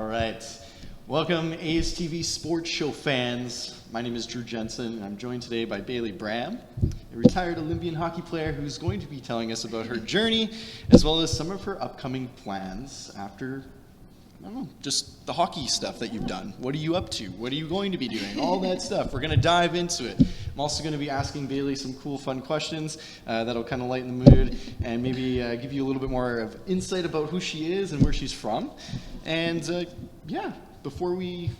right. Welcome, ASTV Sports Show fans. My name is Drew Jensen, and I'm joined today by Bailey Bram, a retired Olympian hockey player who's going to be telling us about her journey, as well as some of her upcoming plans after, I don't know, just the hockey stuff that you've done. What are you up to? What are you going to be doing? All that stuff. We're going to dive into it. I'm also going to be asking Bailey some cool, fun questions that'll kind of lighten the mood and maybe give you a little bit more of insight about who she is and where she's from. And before we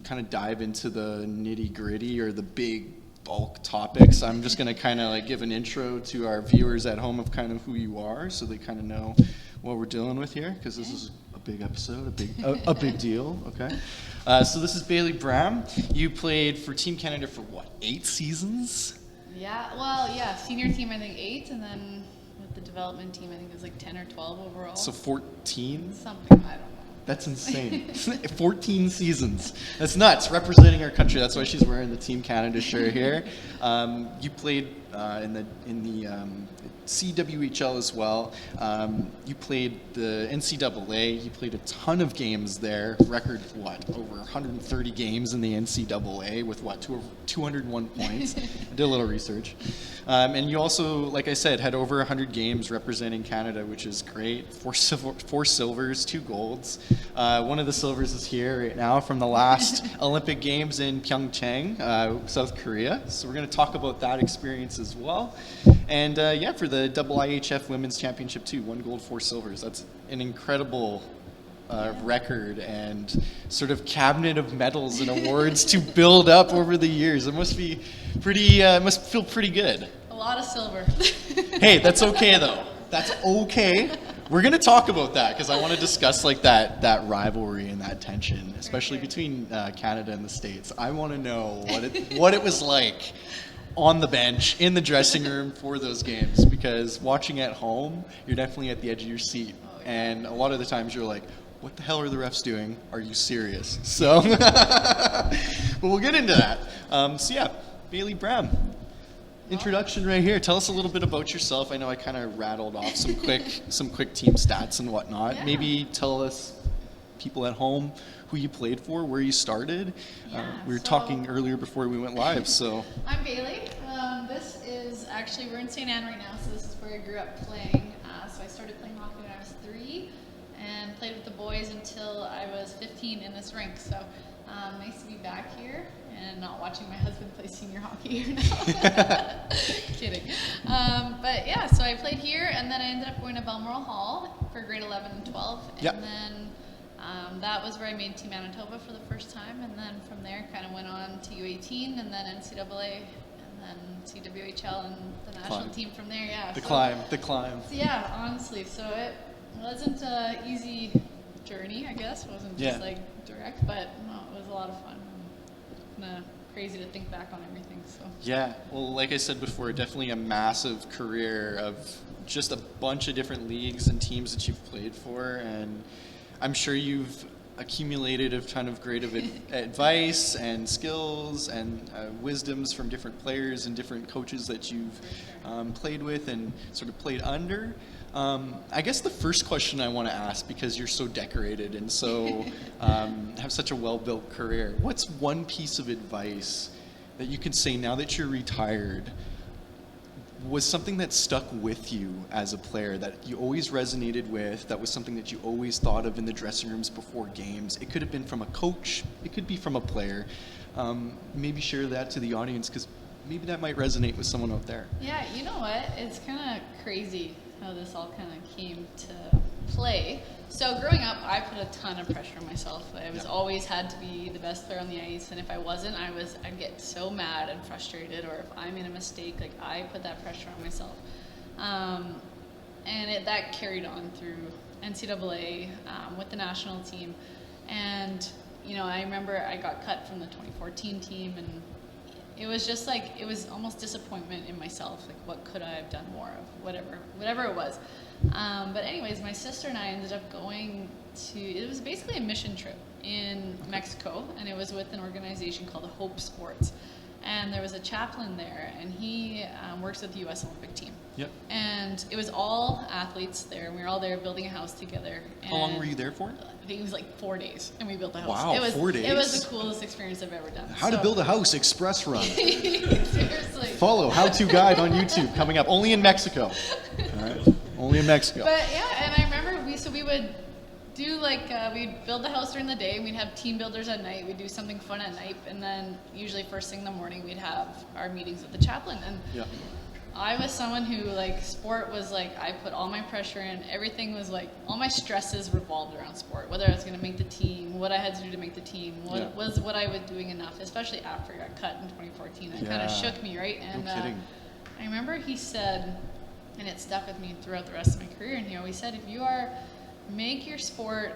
kind of dive into the nitty-gritty or the big bulk topics, I'm just going to kind of give an intro to our viewers at home of kind of who you are, so they kind of know what we're dealing with here, because this is a big episode, a big deal. Okay, so this is Bailey Bram. You played for Team Canada for what, 8 seasons? Senior team I think 8, and then with the development team I think it was like 10 or 12 overall. So 14? Something, I don't know. That's insane. 14 seasons. That's nuts. Representing our country. That's why she's wearing the Team Canada shirt here. You played in the CWHL as well. You played the NCAA. You played a ton of games there. Record, over 130 games in the NCAA with 201 points. I did a little research. And you also, like I said, had over 100 games representing Canada, which is great. 4 silvers, 2 golds. One of the silvers is here right now from the last Olympic Games in Pyeongchang, South Korea. So we're going to talk about that experience as well. And for the IIHF Women's Championship too, 1 gold, 4 silvers. That's an incredible record and sort of cabinet of medals and awards to build up over the years. It must be pretty. Must feel pretty good. A lot of silver. Hey, that's okay though. That's okay. We're gonna talk about that because I want to discuss that rivalry and that tension, especially between Canada and the States. I want to know what it was like on the bench, in the dressing room for those games, because watching at home, you're definitely at the edge of your seat. And a lot of the times you're like, what the hell are the refs doing? Are you serious? So, but we'll get into that. Bailey Bram, introduction right here. Tell us a little bit about yourself. I know I kind of rattled off some quick team stats and whatnot. Yeah. Maybe tell us, people at home, who you played for, where you started. We were talking earlier before we went live. So I'm Bailey. This is actually, we're in Ste Anne right now, so this is where I grew up playing. So I started playing hockey when I was 3 and played with the boys until I was 15 in this rink. So nice to be back here and not watching my husband play senior hockey here now. Kidding. So I played here, and then I ended up going to Balmoral Hall for grade 11 and 12. And then that was where I made Team Manitoba for the first time, and then from there kind of went on to U18, and then NCAA, and then CWHL, and the national team from there. The climb. So, honestly, so it wasn't an easy journey, I guess. It wasn't just direct, but no, it was a lot of fun. Crazy to think back on everything. So well, like I said before, definitely a massive career of just a bunch of different leagues and teams that you've played for, and I'm sure you've accumulated a ton of great advice and skills and wisdoms from different players and different coaches that you've played with and sort of played under. I guess the first question I want to ask, because you're so decorated and so have such a well-built career, what's one piece of advice that you can say now that you're retired was something that stuck with you as a player, that you always resonated with, that was something that you always thought of in the dressing rooms before games? It could have been from a coach, it could be from a player. Maybe share that to the audience, because maybe that might resonate with someone out there. Yeah, you know what? It's kind of crazy how this all kind of came to play. So growing up, I put a ton of pressure on myself. I was always had to be the best player on the ice, and if I wasn't, I'd get so mad and frustrated, or if I made a mistake, I put that pressure on myself. That carried on through NCAA with the national team. And, I remember I got cut from the 2014 team, and it was just it was almost disappointment in myself. What could I have done more of? Whatever it was. But anyways, my sister and I ended up going to, it was basically a mission trip in Mexico, and it was with an organization called Hope Sports. and there was a chaplain there, and he works with the U.S. Olympic team. Yep. And it was all athletes there, and we were all there building a house together. How long were you there for? I think it was like 4 days, and we built the house. Wow, it was, 4 days? It was the coolest experience I've ever done. How to build a house express run. Seriously. Follow how-to guide on YouTube coming up. Only in Mexico. All right. Only in Mexico. But yeah, and I remember we would do we'd build the house during the day, and we'd have team builders at night. We'd do something fun at night, and then usually first thing in the morning we'd have our meetings with the chaplain. And Yeah. I was someone who sport was I put all my pressure in. Everything was all my stresses revolved around sport. Whether I was going to make the team, what I had to do to make the team, what I was doing enough. Especially after I got cut in 2014, it kind of shook me, right? And No kidding. I remember he said, and it stuck with me throughout the rest of my career. And he always said, make your sport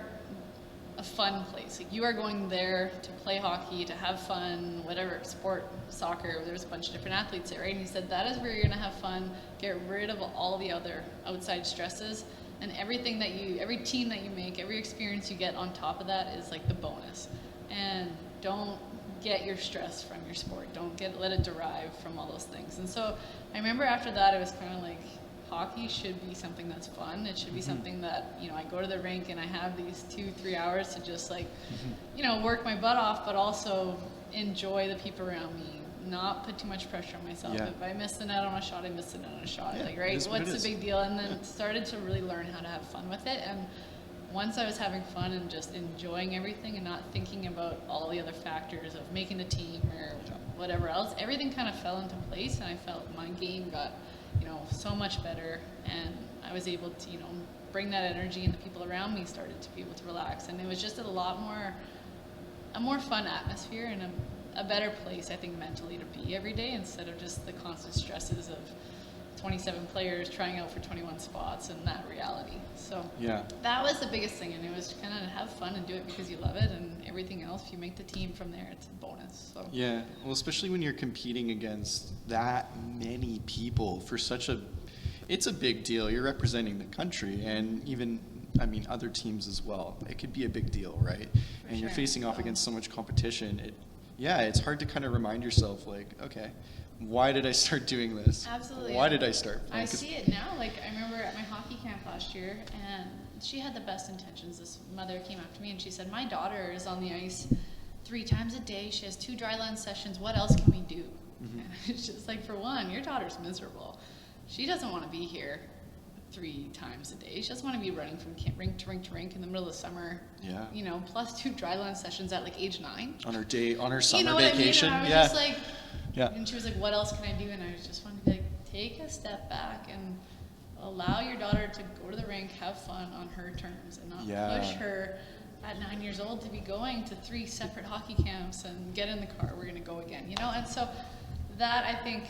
a fun place. You are going there to play hockey, to have fun, whatever sport, soccer. There's a bunch of different athletes there, right? And he said that is where you're going to have fun. Get rid of all the other outside stresses, and every team that you make, every experience you get on top of that is the bonus. And don't get your stress from your sport. Don't let it derive from all those things. And so I remember after that, it was kind of hockey should be something that's fun. It should be something that, I go to the rink and I have these 2-3 hours to just work my butt off, but also enjoy the people around me, not put too much pressure on myself. Yeah. If I miss the net on a shot, I miss the net on a shot. Yeah, Right? What's the big deal? And then started to really learn how to have fun with it. And once I was having fun and just enjoying everything and not thinking about all the other factors of making the team or whatever else, everything kind of fell into place, and I felt my game got so much better, and I was able to, bring that energy, and the people around me started to be able to relax, and it was just a more fun atmosphere and a better place, I think, mentally to be every day, instead of just the constant stresses of 27 players trying out for 21 spots and that reality. So that was the biggest thing, and it was kind of have fun and do it because you love it, and everything else, if you make the team from there, it's a bonus. So. Yeah, well, especially when you're competing against that many people for it's a big deal. You're representing the country, and even, other teams as well. It could be a big deal, right? And you're facing off against so much competition. It's hard to kind of remind yourself, okay, why did I start doing this? Absolutely. Why did I start playing? I see it now. I remember at my hockey camp last year, and she had the best intentions. This mother came up to me and she said, my daughter is on the ice 3 times a day. She has 2 dry land sessions. What else can we do? And it's just for one, your daughter's miserable. She doesn't want to be here 3 times a day. She doesn't want to be running from rink to rink to rink in the middle of summer. Yeah. Plus 2 dry land sessions at age 9. On her summer vacation. vacation. I mean? And I was just yeah. And she was like, what else can I do? And I just wanted to take a step back and allow your daughter to go to the rink, have fun on her terms, and not push her at 9 years old to be going to 3 separate hockey camps and get in the car, we're going to go again, And so that, I think,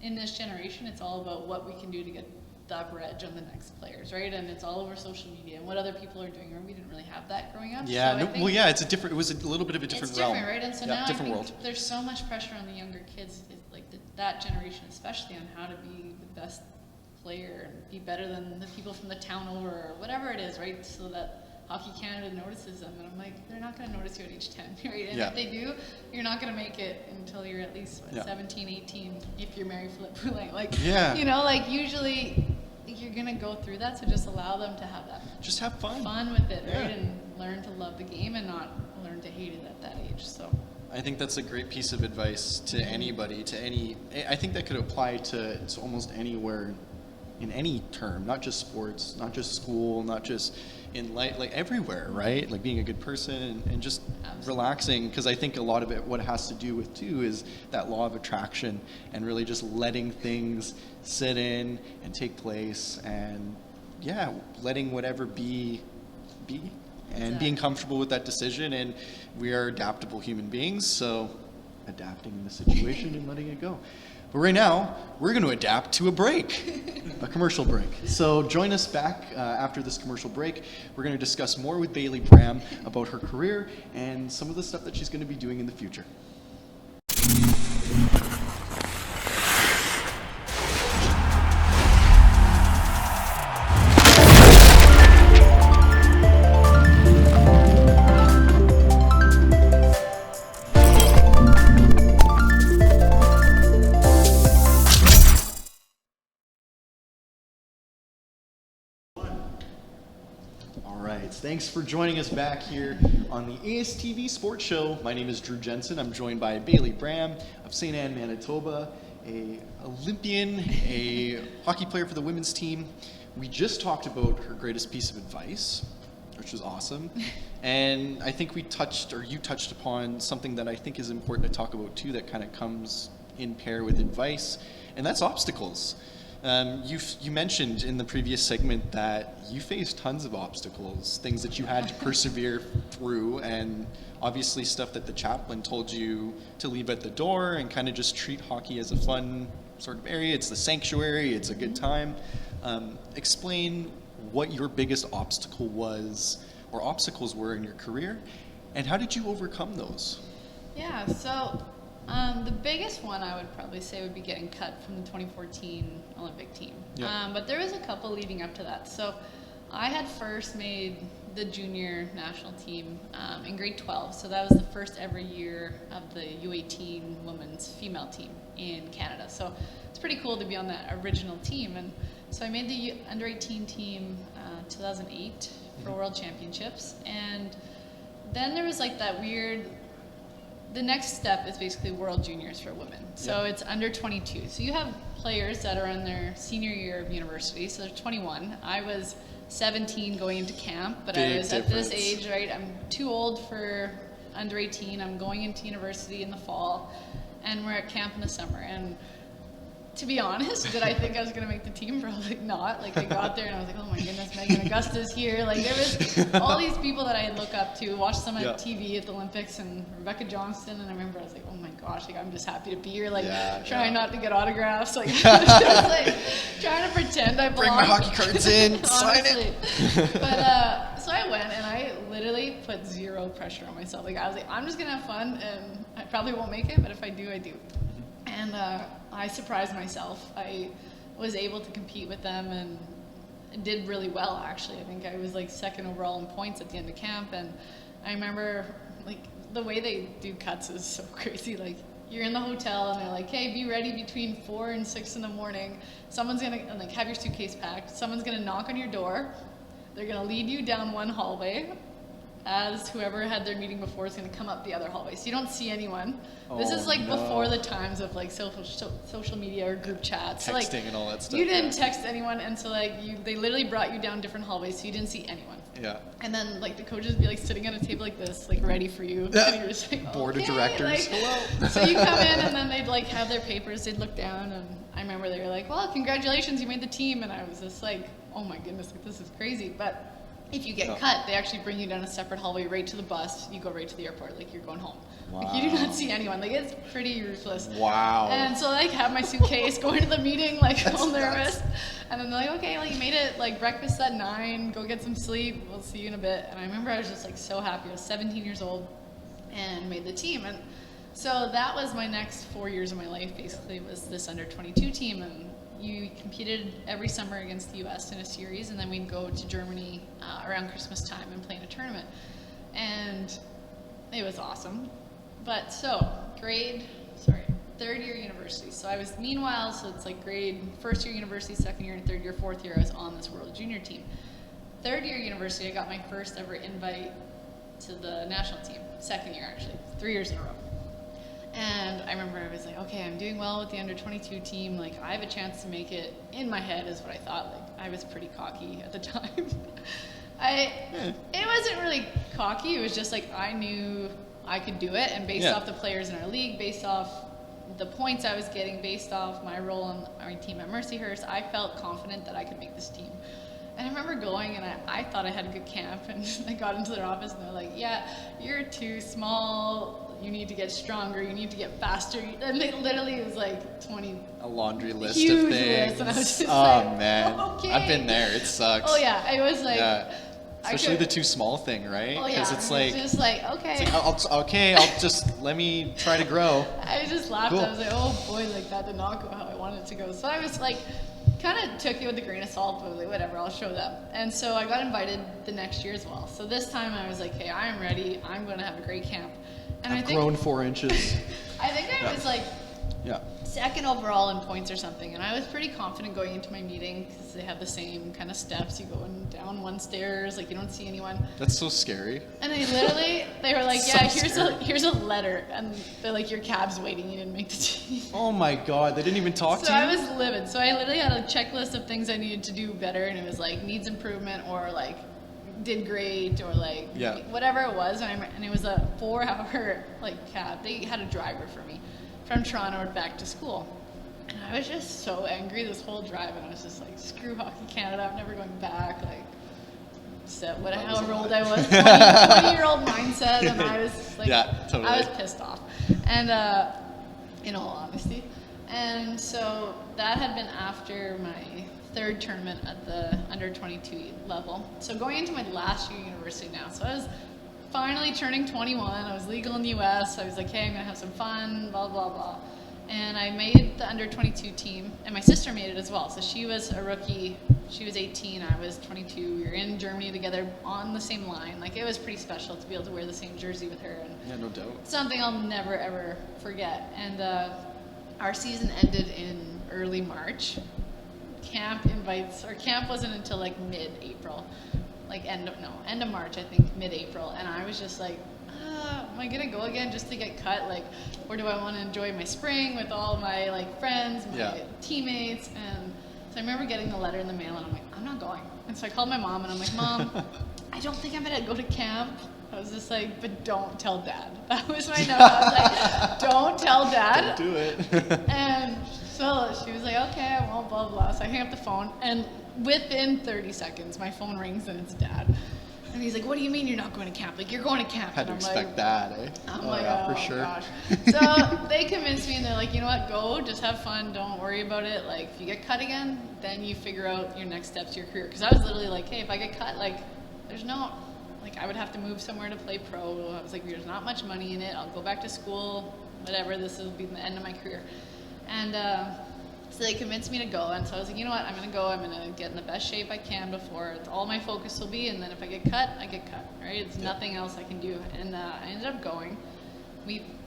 in this generation, it's all about what we can do to get the upper edge on the next players, right? And it's all over social media and what other people are doing. We didn't really have that growing up. Yeah, it was a little bit of a different realm. It's different, right? And so now I think world. There's so much pressure on the younger kids, that generation especially, on how to be the best player and be better than the people from the town over or whatever it is, right? So that Hockey Canada notices them. And I'm like, they're not going to notice you at age 10, right? And if they do, you're not going to make it until you're at least 17, 18, if you're Mary Flip Brulé. Usually you're going to go through that, so just allow them to have that. Just have fun. Fun with it, right? And learn to love the game and not learn to hate it at that age. So I think that's a great piece of advice to anybody, I think that could apply to almost anywhere in any term, not just sports, not just school, not just in life, everywhere, right? Being a good person and just relaxing, because I think a lot of it, what it has to do with too, is that law of attraction and really just letting things sit in and take place, and letting whatever be and being comfortable with that decision. And we are adaptable human beings, so adapting in the situation and letting it go. But right now, we're going to adapt to a break, a commercial break. So join us back after this commercial break. We're going to discuss more with Bailey Bram about her career and some of the stuff that she's going to be doing in the future. Thanks for joining us back here on the ASTV Sports Show. My name is Drew Jensen. I'm joined by Bailey Bram of Ste Anne, Manitoba, a Olympian, a hockey player for the women's team. We just talked about her greatest piece of advice, which was awesome. And I think you touched upon something that I think is important to talk about too, that kind of comes in pair with advice, and that's obstacles. You mentioned in the previous segment that you faced tons of obstacles, things that you had to persevere through, and obviously stuff that the chaplain told you to leave at the door and kind of just treat hockey as a fun sort of area. It's the sanctuary, it's a good time. Explain what your biggest obstacle was, or obstacles were in your career, and how did you overcome those? Yeah, so the biggest one I would probably say would be getting cut from the 2014 Olympic team. Yeah. But there was a couple leading up to that. So I had first made the junior national team in grade 12. So that was the first ever year of the U18 women's female team in Canada. So it's pretty cool to be on that original team. And so I made the under 18 team 2008 for World Championships. And then there was like that weird, the next step is basically World Juniors for women. So it's under 22. So you have players that are in their senior year of university. So they're 21. I was 17 going into camp, but I was at this age, right? I'm too old for under 18. I'm going into university in the fall, and we're at camp in the summer. And to be honest, did I think I was going to make the team? Probably not. Like, I got there and I was like, oh my goodness, Megan Augusta's here. Like, there was all these people that I look up to, watched them at TV at the Olympics, and Rebecca Johnston, and I remember I was like, oh my gosh, like, I'm just happy to be here, like, trying not to get autographs, like, just, like, trying to pretend I belong. Bring my hockey cards in, sign it. But, so I went, and I literally put zero pressure on myself. Like, I was like, I'm just going to have fun, and I probably won't make it, but if I do, I do. And I surprised myself. I was able to compete with them and did really well, actually. I think I was like second overall in points at the end of camp. And I remember, like, the way they do cuts is so crazy. Like, you're in the hotel and they're like, hey, be ready between 4 and 6 in the morning. Someone's gonna, like, have your suitcase packed. Someone's gonna knock on your door. They're gonna lead you down one hallway, as whoever had their meeting before is going to come up the other hallway. So you don't see anyone. This is like before the times of like social media or group chats. Texting so, like, and all that stuff. You didn't text anyone, and so like they literally brought you down different hallways, so you didn't see anyone. Yeah. And then like the coaches would be like sitting at a table like this, like ready for you. Yeah. And you're just like, Board of okay, directors. like, hello. So you come in and then they'd like have their papers, they'd look down, and I remember they were like, well, congratulations, you made the team. And I was just like, oh my goodness, like, this is crazy. But if you get cut, they actually bring you down a separate hallway right to the bus. You go right to the airport, like you're going home. Wow. Like, you do not see anyone. Like, it's pretty ruthless. Wow. And so like have my suitcase, going to the meeting, like all nervous. Nuts. And then they're like, okay, well, you made it, like breakfast at 9, go get some sleep, we'll see you in a bit. And I remember I was just like so happy. I was 17 years old and made the team. And so that was my next 4 years of my life, basically, was this under 22 team. And you competed every summer against the U.S. in a series, and then we'd go to Germany around Christmas time and play in a tournament. And it was awesome. But so, third year university. So I was, meanwhile, so it's like first year university, second year, and third year, fourth year, I was on this World Junior team. Third year university, I got my first ever invite to the national team. Second year, actually, 3 years in a row. And I remember I was like, okay, I'm doing well with the under 22 team. Like, I have a chance to make it. In my head is what I thought. Like, I was pretty cocky at the time. It wasn't really cocky. It was just like I knew I could do it. And based off the players in our league, based off the points I was getting, based off my role on our team at Mercyhurst, I felt confident that I could make this team. And I remember going, and I thought I had a good camp, and I got into their office, and they're like, yeah, you're too small, you need to get stronger, you need to get faster. And it literally was like 20. A laundry list huge of things. List, and I was just man. okay. I've been there. It sucks. Oh, yeah. It was like. Yeah. Especially the too small thing, right? Oh, yeah. It's like, just like, okay. It's like, I'll just, let me try to grow. I just laughed. Cool. I was like, oh boy, like that did not go how I wanted it to go. So I was like, kind of took it with a grain of salt, but like, whatever, I'll show them. And so I got invited the next year as well. So this time I was like, hey, I'm ready. I'm going to have a great camp. And I've grown 4 inches. I think I was like second overall in points or something, and I was pretty confident going into my meeting because they have the same kind of steps. You go down one stairs, like you don't see anyone. That's so scary. And they were like, So yeah, scary. here's a letter, and they're like, your cab's waiting, you didn't make the team. Oh my God, they didn't even talk to So you? I was livid. So I literally had a checklist of things I needed to do better, and it was like needs improvement or like did great or like whatever it was. And it was a 4-hour like cab. They had a driver for me from Toronto back to school. And I was just so angry this whole drive, and I was just like, screw Hockey Canada, I'm never going back. Like, however old I was, 20-year-old mindset, and I was like, totally. I was pissed off. And in all honesty. And so that had been after my third tournament at the under 22 level. So going into my last year university now. So I was finally turning 21. I was legal in the US. I was like, hey, I'm gonna have some fun, blah, blah, blah. And I made the under 22 team, and my sister made it as well. So she was a rookie. She was 18, I was 22. We were in Germany together on the same line. Like, it was pretty special to be able to wear the same jersey with her. And yeah, no doubt. something I'll never, ever forget. And our season ended in early March. Camp wasn't until like mid-April. Like end of March, I think, mid-April. And I was just like, am I gonna go again just to get cut? Like, or do I want to enjoy my spring with all my like friends, my teammates? And so I remember getting the letter in the mail, and I'm like, I'm not going. And so I called my mom, and I'm like, Mom, I don't think I'm gonna go to camp. I was just like, but don't tell Dad. That was my note. I was like, don't tell Dad. Don't do it. And so she was like, okay, I won't, blah, blah. So I hang up the phone, and within 30 seconds, my phone rings, and it's Dad. And he's like, what do you mean you're not going to camp? Like, you're going to camp. Had to I'm expect like, that, eh? I'm for sure. Gosh. So they convinced me, and they're like, you know what, go, just have fun, don't worry about it. Like, if you get cut again, then you figure out your next steps to your career. Because I was literally like, hey, if I get cut, like, there's no, like, I would have to move somewhere to play pro. I was like, there's not much money in it. I'll go back to school, whatever, this will be the end of my career. And so they convinced me to go, and so I was like, you know what, I'm going to go, I'm going to get in the best shape I can before all my focus will be, and then if I get cut, I get cut, right? There's nothing else I can do. And I ended up going.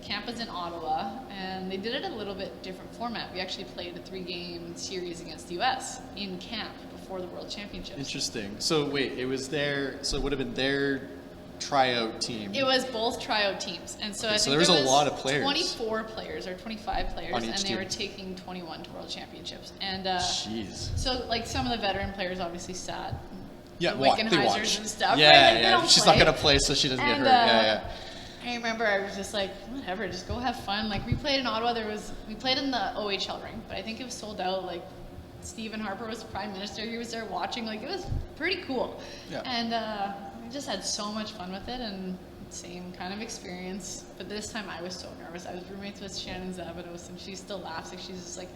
Camp was in Ottawa, and they did it a little bit different format. We actually played a 3-game series against the US in camp before the World Championships. Interesting. So wait, it was so it would have been their tryout team. It was both tryout teams, and so I think there was a lot of players. 24 players or 25 players, on each and they team. were taking 21 to World Championships. And jeez. so like some of the veteran players obviously sat. Yeah, the they Wickenheisers watch. and stuff. Yeah, right? Like, they yeah. don't She's play. not gonna play, so she doesn't get And, hurt. Yeah. I remember I was just like, whatever, just go have fun. Like, we played in Ottawa. We played in the OHL ring, but I think it was sold out. Like, Stephen Harper was the Prime Minister. He was there watching. Like, it was pretty cool. Yeah. And I just had so much fun with it, and same kind of experience. But this time I was so nervous. I was roommates with Shannon Zavados, and she still laughs. Like, she's just like,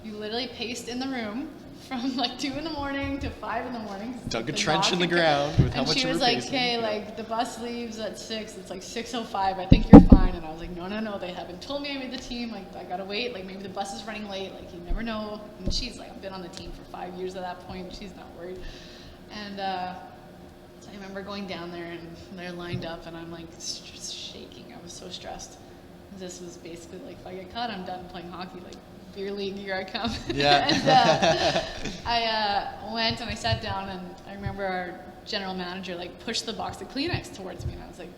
you literally paced in the room from like 2 in the morning to 5 in the morning. Dug a trench in the ground with how much she you were was like, pacing. hey, like the bus leaves at 6. It's like 6:05. I think you're fine. And I was like, no. They haven't told me I made the team. Like, I gotta wait. Like, maybe the bus is running late. Like, you never know. And she's like, I've been on the team for 5 years at that point. She's not worried. And so I remember going down there, and they're lined up, and I'm like shaking. I was so stressed. This was basically like, if I get caught, I'm done playing hockey. Like, beer league, here I come. Yeah. And I went and I sat down, and I remember our general manager like pushed the box of Kleenex towards me, and I was like,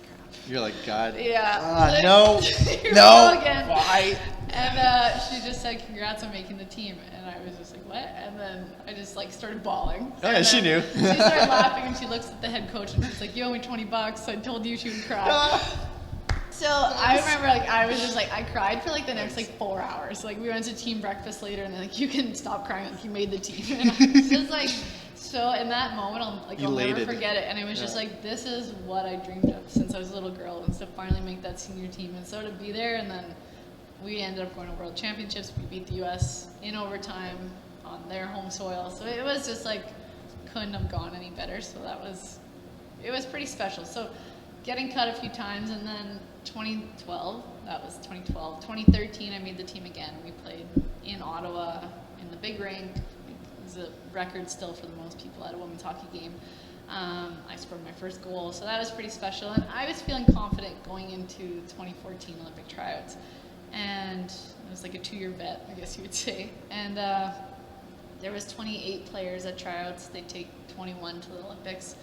crap. You're like, God. Yeah. No. Here we No. go again. Why? And she just said, congrats on making the team. And I was just like, what? And then I just like started bawling. Oh, yeah, And she then knew. She started laughing, and she looks at the head coach, and she's like, you owe me $20. I told you she would cry. So I remember, like, I was just like, I cried for like the next like 4 hours. Like, we went to team breakfast later, and they're like, you can stop crying, like, you made the team. And I was just like, so in that moment, I'll never forget it. And it was just like, this is what I dreamed of since I was a little girl, and to finally make that senior team, and so to be there. And then we ended up going to World Championships. We beat the US in overtime on their home soil. So it was just like, couldn't have gone any better. So it was pretty special. So getting cut a few times, and then 2012, 2013, I made the team again. We played in Ottawa in the big rink. It was a record still for the most people at a women's hockey game. I scored my first goal, so that was pretty special. And I was feeling confident going into 2014 Olympic Tryouts. and it was like a 2-year vet, I guess you would say. And there was 28 players at tryouts. They take 21 to the Olympics,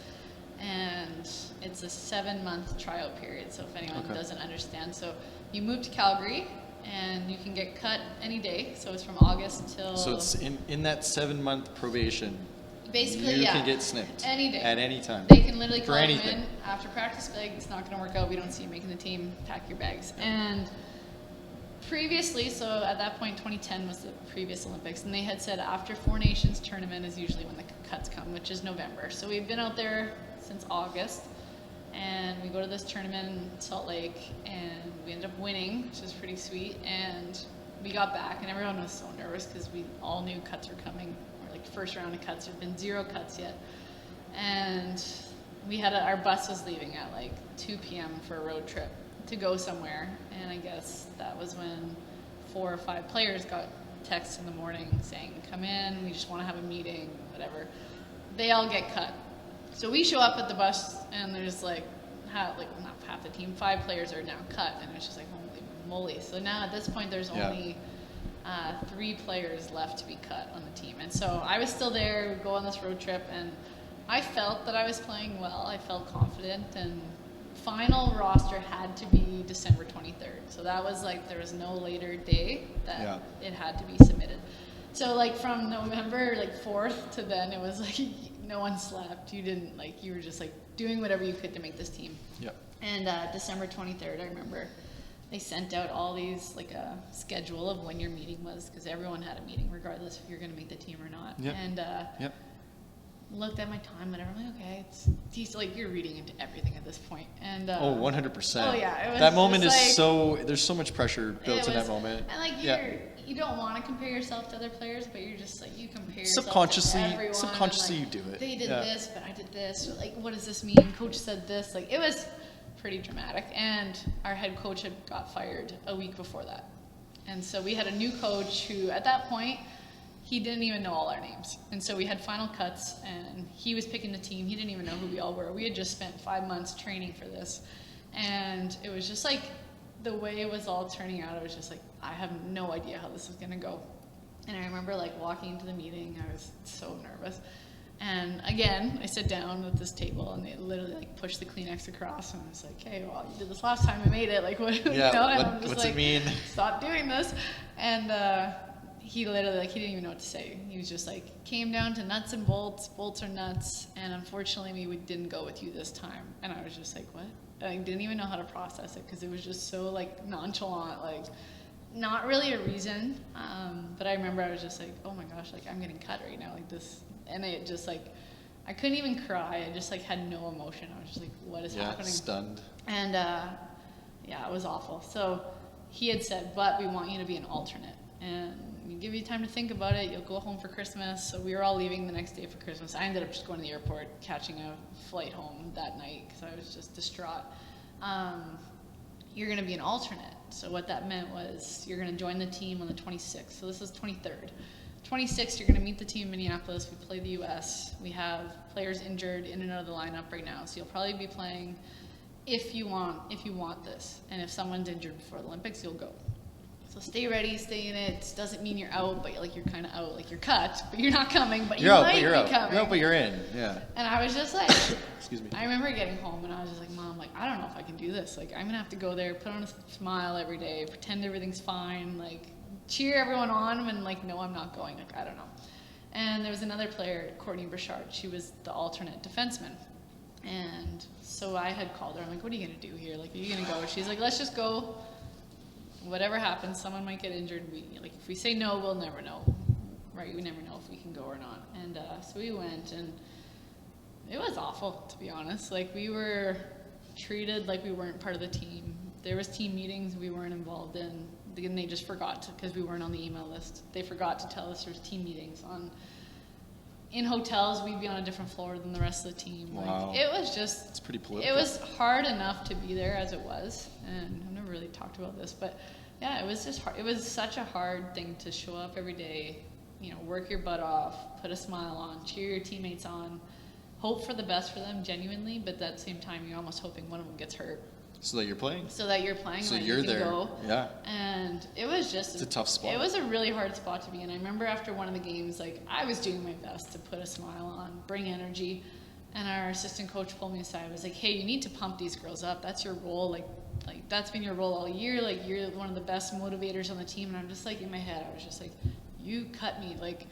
and it's a 7-month tryout period. So if anyone doesn't understand, so you move to Calgary, and you can get cut any day. So it's from August till. So it's in that 7-month probation. Basically, you can get snipped any day at any time. They can literally for call you anything. in after practice, be like, it's not going to work out. We don't see you making the team. Pack your bags. And previously, so at that point, 2010 was the previous Olympics, and they had said after Four Nations tournament is usually when the cuts come, which is November. So we've been out there since August, and we go to this tournament in Salt Lake, and we ended up winning, which is pretty sweet. And we got back, and everyone was so nervous because we all knew cuts were coming. First round of cuts. There'd been 0 cuts yet, and we had our bus was leaving at like 2 p.m. for a road trip to go somewhere, and I guess that was when 4 or 5 players got texts in the morning saying, come in, we just want to have a meeting, whatever. They all get cut. So we show up at the bus, and there's like not half the team, 5 players are now cut, and it's just like, holy moly. So now at this point there's only 3 players left to be cut on the team. And so I was still there, we'd go on this road trip, and I felt that I was playing well. I felt confident, and final roster had to be December 23rd. So that was like, there was no later day that it had to be submitted. So like from November 4th to then, it was like no one slept. You didn't, like, you were just like doing whatever you could to make this team. Yep. And December 23rd, I remember they sent out all these, like a schedule of when your meeting was, because everyone had a meeting regardless if you're going to make the team or not. Yep. And Yep. looked at my time, whatever. I'm like, okay, it's like you're reading into everything at this point. And 100%. Oh yeah, it was. That moment is like, there's so much pressure built in that moment. And like you don't want to compare yourself to other players, but you're just like, you compare yourself subconsciously, to everyone. subconsciously like, you do it. They did this, but I did this. Or like, what does this mean? Coach said this. Like, it was pretty dramatic. And our head coach had got fired a week before that. And so we had a new coach who, at that point, he didn't even know all our names. And so we had final cuts, and he was picking the team. He didn't even know who we all were. We had just spent 5 months training for this. And it was just like, the way it was all turning out, it was just like, I have no idea how this is going to go. And I remember like walking into the meeting, I was so nervous. And again, I sit down at this table, and they literally like pushed the Kleenex across, and I was like, "Hey, well, you did this last time, I made it. Like, what? Yeah, you know?" And I'm just what's like, it mean? Stop doing this. And he literally, like, he didn't even know what to say. He was just like, came down to nuts and bolts. Bolts are nuts, and unfortunately, we didn't go with you this time. And I was just like, what? And I didn't even know how to process it because it was just so like nonchalant, like not really a reason. But I remember I was just like, oh my gosh, like I'm getting cut right now, like this. And it just like, I couldn't even cry. I just like had no emotion. I was just like, what is happening? Stunned. And yeah, it was awful. So he had said, but we want you to be an alternate. And we give you time to think about it. You'll go home for Christmas. So we were all leaving the next day for Christmas. I ended up just going to the airport, catching a flight home that night because I was just distraught. You're going to be an alternate. So what that meant was you're going to join the team on the 26th. So this is 23rd. 26th, you're going to meet the team in Minneapolis. We play the U.S. We have players injured in and out of the lineup right now. So you'll probably be playing if you want this. And if someone's injured before the Olympics, you'll go. So stay ready, stay in it. Doesn't mean you're out, but like you're kind of out. Like you're cut, but you're not coming, but you might be coming. You're out, but you're in. Yeah. And I was just like, excuse me. I remember getting home and I was just like, Mom, like I don't know if I can do this. Like I'm gonna have to go there, put on a smile every day, pretend everything's fine, like cheer everyone on when like no, I'm not going. Like I don't know. And there was another player, Courtney Burchard. She was the alternate defenseman. And so I had called her. I'm like, what are you gonna do here? Like, are you gonna go? She's like, let's just go. Whatever happens, someone might get injured. Like if we say no, we'll never know, right? We never know if we can go or not. And so we went, and it was awful, to be honest. Like we were treated like we weren't part of the team. There was team meetings we weren't involved in, and they just forgot because we weren't on the email list. They forgot to tell us there was team meetings in hotels. We'd be on a different floor than the rest of the team. Wow. Like it was just. It's pretty political. It was hard enough to be there as it was, and I've never really talked about this, but yeah, it was just hard. It was such a hard thing to show up every day, you know, work your butt off, put a smile on, cheer your teammates on, hope for the best for them genuinely, but at the same time, you're almost hoping one of them gets hurt. So that you're playing. So that you're playing. So and you're you can there. Go. Yeah. And it was just It's a tough spot. It was a really hard spot to be in. I remember after one of the games, like I was doing my best to put a smile on, bring energy, and our assistant coach pulled me aside. I was like, "Hey, you need to pump these girls up. That's your role. Like that's been your role all year. Like you're one of the best motivators on the team." And I'm just like in my head, I was just like, "You cut me. Like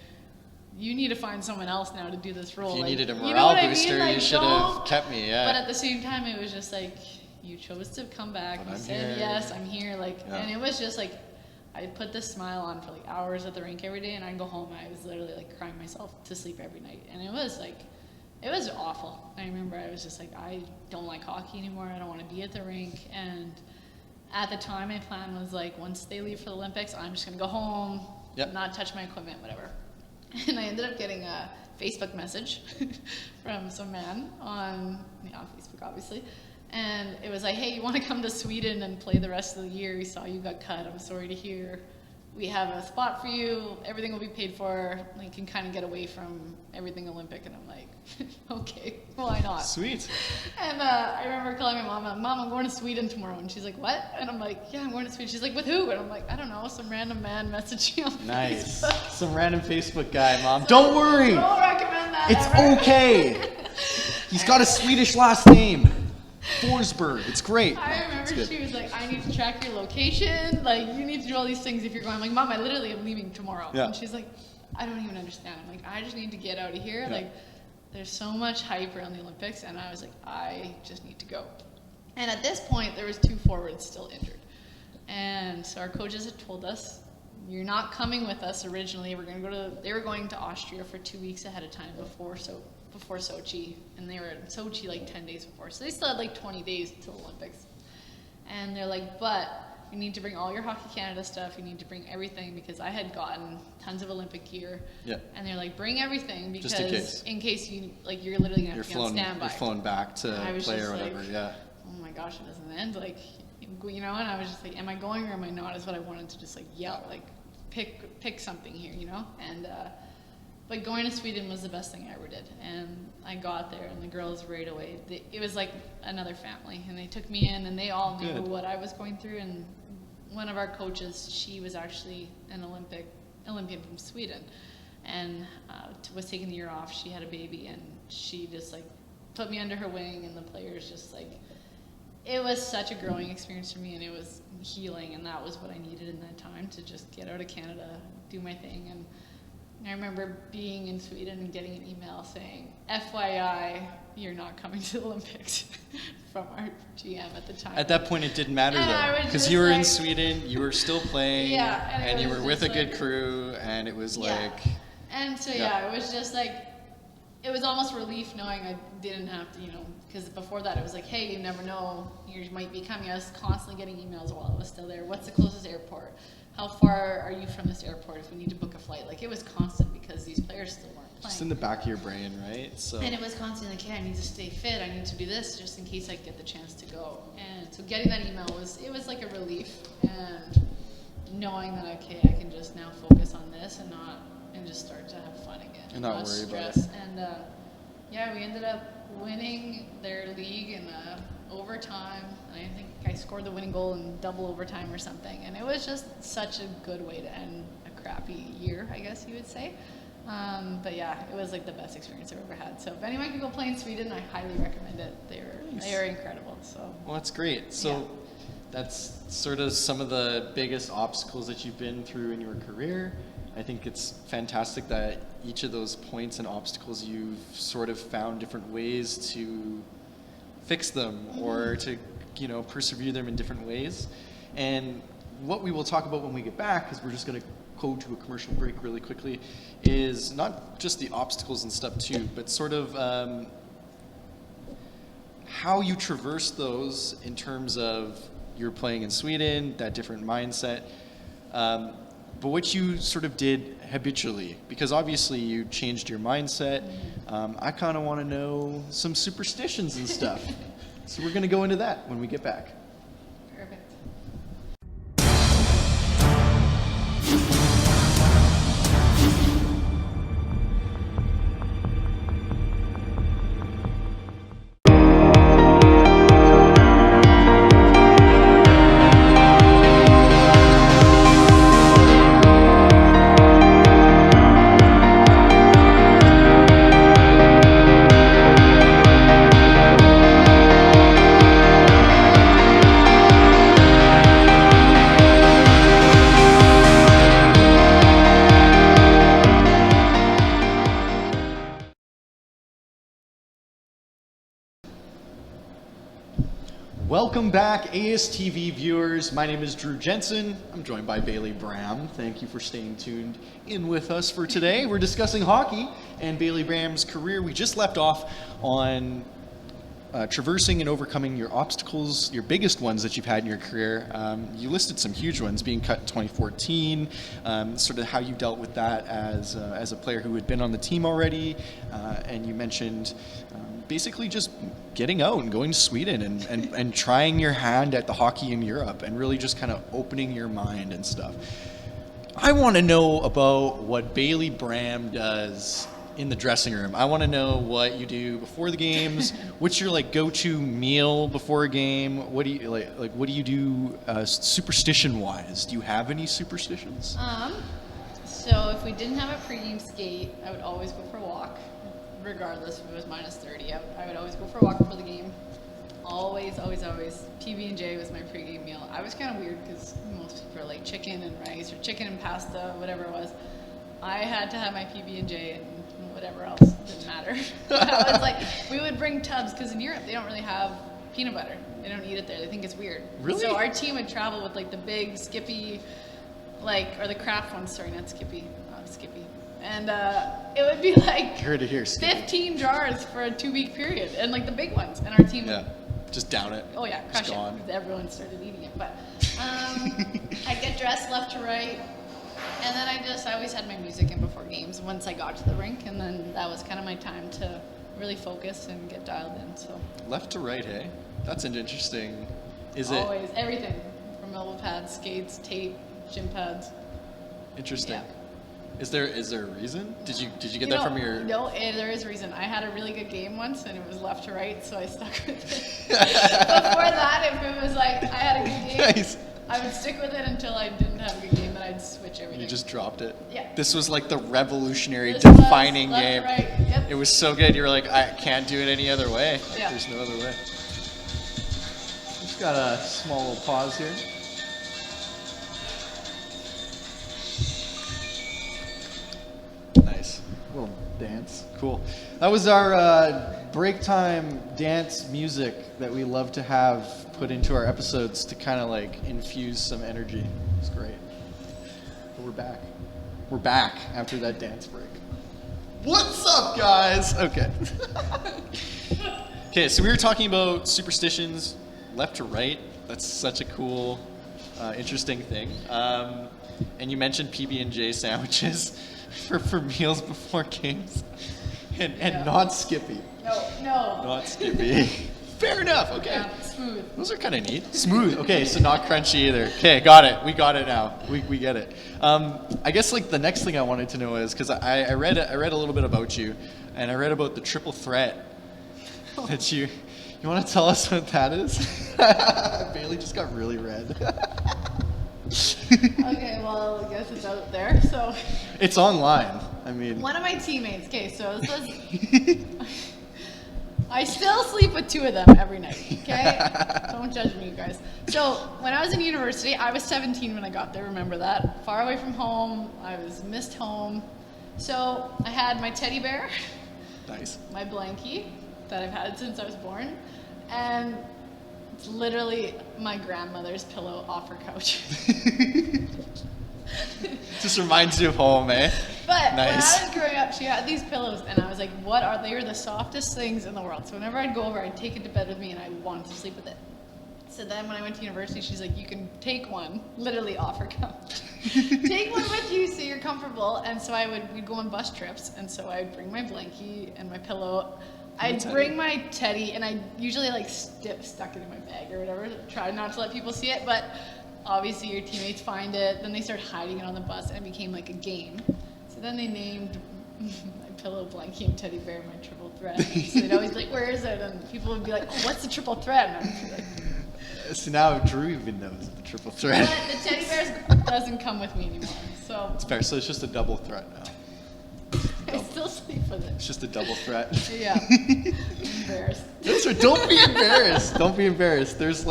you need to find someone else now to do this role." If you like, needed a you know morale what I booster, mean? Like, you should have kept me. Yeah. But at the same time, it was just like you chose to come back. But You I'm said here. yes. I'm here. Like, Yeah. and it was just like I'd put this smile on for like hours at the rink every day, and I'd go home and I was literally like crying myself to sleep every night, and it was like. It was awful. I remember I was just like, I don't like hockey anymore. I don't want to be at the rink. And at the time, my plan was like, once they leave for the Olympics, I'm just going to go home, not touch my equipment, whatever. And I ended up getting a Facebook message from some man on Facebook, obviously. And it was like, hey, you want to come to Sweden and play the rest of the year? We saw you got cut. I'm sorry to hear. We have a spot for you. Everything will be paid for. You can kind of get away from everything Olympic. And I'm like, okay, why not? Sweet. And I remember calling my mom, Mom, I'm going to Sweden tomorrow. And she's like, what? And I'm like, yeah, I'm going to Sweden. She's like, with who? And I'm like, I don't know, some random man messaged me on Nice. Facebook. Some random Facebook guy, Mom. So don't worry. Don't recommend that It's ever. okay. He's got a Swedish last name. Forsberg. It's great. I remember she was like, I need to track your location. Like, you need to do all these things if you're going. I'm like, Mom, I literally am leaving tomorrow. Yeah. And she's like, I don't even understand. I'm like, I just need to get out of here. Yeah. Like, there's so much hype around the Olympics. And I was like, I just need to go. And at this point, there was 2 forwards still injured. And so our coaches had told us, you're not coming with us originally. They were going to Austria for 2 weeks ahead of time before Sochi, and they were in Sochi like 10 days before. So they still had like 20 days till Olympics. And they're like, but you need to bring all your Hockey Canada stuff. You need to bring everything, because I had gotten tons of Olympic gear. Yeah. And they're like, bring everything, because Just in case. you like you're literally gonna have to be on standby. You're flown back to play or whatever. Like, yeah. oh my gosh, it doesn't end. Like, you know. And I was just like, am I going or am I not? Is what I wanted to just like yell, like pick something here, you know. And but going to Sweden was the best thing I ever did. And I got there, and the girls right away, it was like another family. And they took me in, and they all knew what I was going through. And one of our coaches, she was actually an Olympian from Sweden, and was taking the year off. She had a baby, and she just like put me under her wing, and the players just like, it was such a growing experience for me, and it was healing, and that was what I needed in that time, to just get out of Canada, do my thing. And I remember being in Sweden and getting an email saying, FYI, you're not coming to the Olympics, from our GM at the time. At that point, it didn't matter And I though, was because just you were in like- Sweden, you were still playing, Yeah, and it you was were with a just good like- crew, and it was Yeah. like, And so, Yeah. it was just like, it was almost relief knowing I didn't have to, because before that it was like, hey, you never know, you might be coming. I was constantly getting emails while I was still there. What's the closest airport? How far are you from this airport if we need to book a flight? Like, it was constant, because these players still weren't playing. just in the back of your brain, right? So. And it was constantly like, hey, I need to stay fit. I need to do this just in case I get the chance to go. And so getting that email was like a relief, and knowing that, okay, I can just now focus on this and just start to have fun again. And not worry about stress. And we ended up winning their league in overtime. And I think I scored the winning goal in double overtime or something. And it was just such a good way to end a crappy year, I guess you would say. But yeah, it was like the best experience I've ever had. So if anyone can go play in Sweden, I highly recommend it. They are incredible. So. Well, that's great. So that's sort of some of the biggest obstacles that you've been through in your career. I think it's fantastic that each of those points and obstacles you've sort of found different ways to fix them or to, persevere them in different ways. And what we will talk about when we get back, because we're just going to go to a commercial break really quickly, is not just the obstacles and stuff too, but sort of how you traverse those in terms of you're playing in Sweden, that different mindset, but what you sort of did habitually, because obviously you changed your mindset. I kind of want to know some superstitions and stuff. So we're going to go into that when we get back. Perfect. Welcome back, ASTV viewers. My name is Drew Jensen. I'm joined by Bailey Bram. Thank you for staying tuned in with us for today. We're discussing hockey and Bailey Bram's career. We just left off on traversing and overcoming your obstacles, your biggest ones that you've had in your career. You listed some huge ones, being cut in 2014, sort of how you dealt with that as a player who had been on the team already, and you mentioned basically just getting out and going to Sweden and trying your hand at the hockey in Europe and really just kind of opening your mind and stuff. I want to know about what Bailey Bram does in the dressing room. I want to know what you do before the games. What's your go-to meal before a game? What do you what do you do superstition wise? Do you have any superstitions? So if we didn't have a pregame skate, I would always go for a walk, regardless if it was minus 30. I would always go for a walk before the game. Always, always, always. PB&J was my pregame meal. I was kind of weird because most people are like chicken and rice or chicken and pasta, whatever it was. I had to have my PB&J and whatever else, didn't matter. I was like, we would bring tubs because in Europe they don't really have peanut butter. They don't eat it there. They think it's weird. Really? So our team would travel with the big Skippy, or the Kraft ones. Sorry, not Skippy. Skippy. And it would be Heard it here, Skippy. 15 jars for a 2-week period, and the big ones. And our team would just down it. Oh yeah, crush it. Everyone started eating it. But I'd get dressed left to right. And then I always had my music in before games once I got to the rink, and then that was kind of my time to really focus and get dialed in. So left to right, hey? That's an interesting. Always, everything from elbow pads, skates, tape, shin pads. Interesting. Yeah. Is there a reason? Did you get that from your? No, there is a reason. I had a really good game once, and it was left to right, so I stuck with it. Before that, if it was I had a good game. Nice. I would stick with it until I didn't have a good game, and I'd switch everything. You just dropped it? Yeah. This was the revolutionary, defining game. Right. Yep. It was so good. You were like, I can't do it any other way. Yeah. There's no other way. Just got a small little pause here. Nice. A little dance. Cool. That was our break time dance music that we love to have put into our episodes to kind of infuse some energy. It's great. But we're back. We're back after that dance break. What's up, guys? Okay. Okay, so we were talking about superstitions, left to right. That's such a cool, interesting thing. And you mentioned PB&J sandwiches for meals before games, and not Skippy. No. Not Skippy. Fair enough. Okay. Yeah, smooth. Those are kind of neat. Smooth. Okay, so not crunchy either. Okay, got it. We got it now. We get it. I guess the next thing I wanted to know is because I read a little bit about you, and I read about the triple threat that you want to tell us what that is? Bailey just got really red. Okay, well I guess it's out there. So it's online. I mean, one of my teammates. Okay, so this was. I still sleep with 2 of them every night, okay? Don't judge me, you guys. So when I was in university, I was 17 when I got there, remember that? Far away from home, I was missed home. So I had my teddy bear, nice, my blankie that I've had since I was born, and it's literally my grandmother's pillow off her couch. Just reminds you of home, eh? But nice. When I was growing up, she had these pillows, and I was like, what are they? They were the softest things in the world. So whenever I'd go over, I'd take it to bed with me, and I wanted to sleep with it. So then when I went to university, she's like, you can take one, literally off her couch. Take one with you so you're comfortable. And so we'd go on bus trips, and so I'd bring my blankie and my pillow. I'd bring my teddy, and I usually stuck it in my bag or whatever, try not to let people see it, but obviously your teammates find it, then they start hiding it on the bus, and it became a game. So then they named my pillow, blankie, and teddy bear my triple threat. So they'd always be like, where is it? And people would be like, oh, what's the triple threat? And I'd be like, so now Drew even knows the triple threat. but the teddy bear doesn't come with me anymore. So it's fair. So it's just a double threat now. I still sleep with it. It's just a double threat. Yeah. I'm embarrassed. Don't be embarrassed. Don't be embarrassed. There's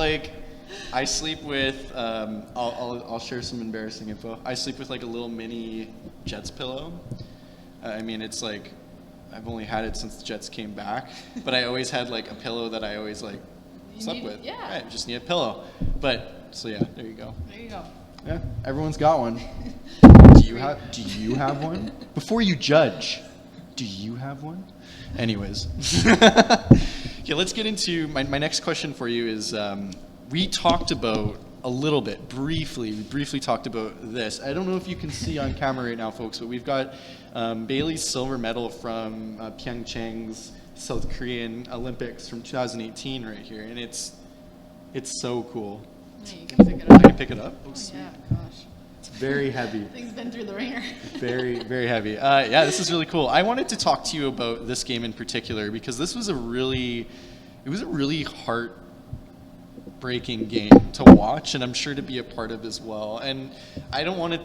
I sleep with, I'll share some embarrassing info. I sleep with a little mini Jets pillow. I mean, it's I've only had it since the Jets came back, but I always had a pillow that I always slept with. Yeah. Right, just need a pillow. But, so yeah, there you go. There you go. Yeah, everyone's got one. Do you have one? Before you judge, do you have one? Anyways. Okay, let's get into my next question for you is we talked about a little bit, we briefly talked about this. I don't know if you can see on camera right now, folks, but we've got Bailey's silver medal from Pyeongchang's South Korean Olympics from 2018 right here, and it's so cool. Yeah, you can pick it up. Can I pick it up? Oh, sweet. Yeah, gosh. It's very heavy. Thing's been through the ringer. Very, very heavy. Yeah, this is really cool. I wanted to talk to you about this game in particular because this was a really heartbreaking game to watch, and I'm sure to be a part of as well. And I don't want to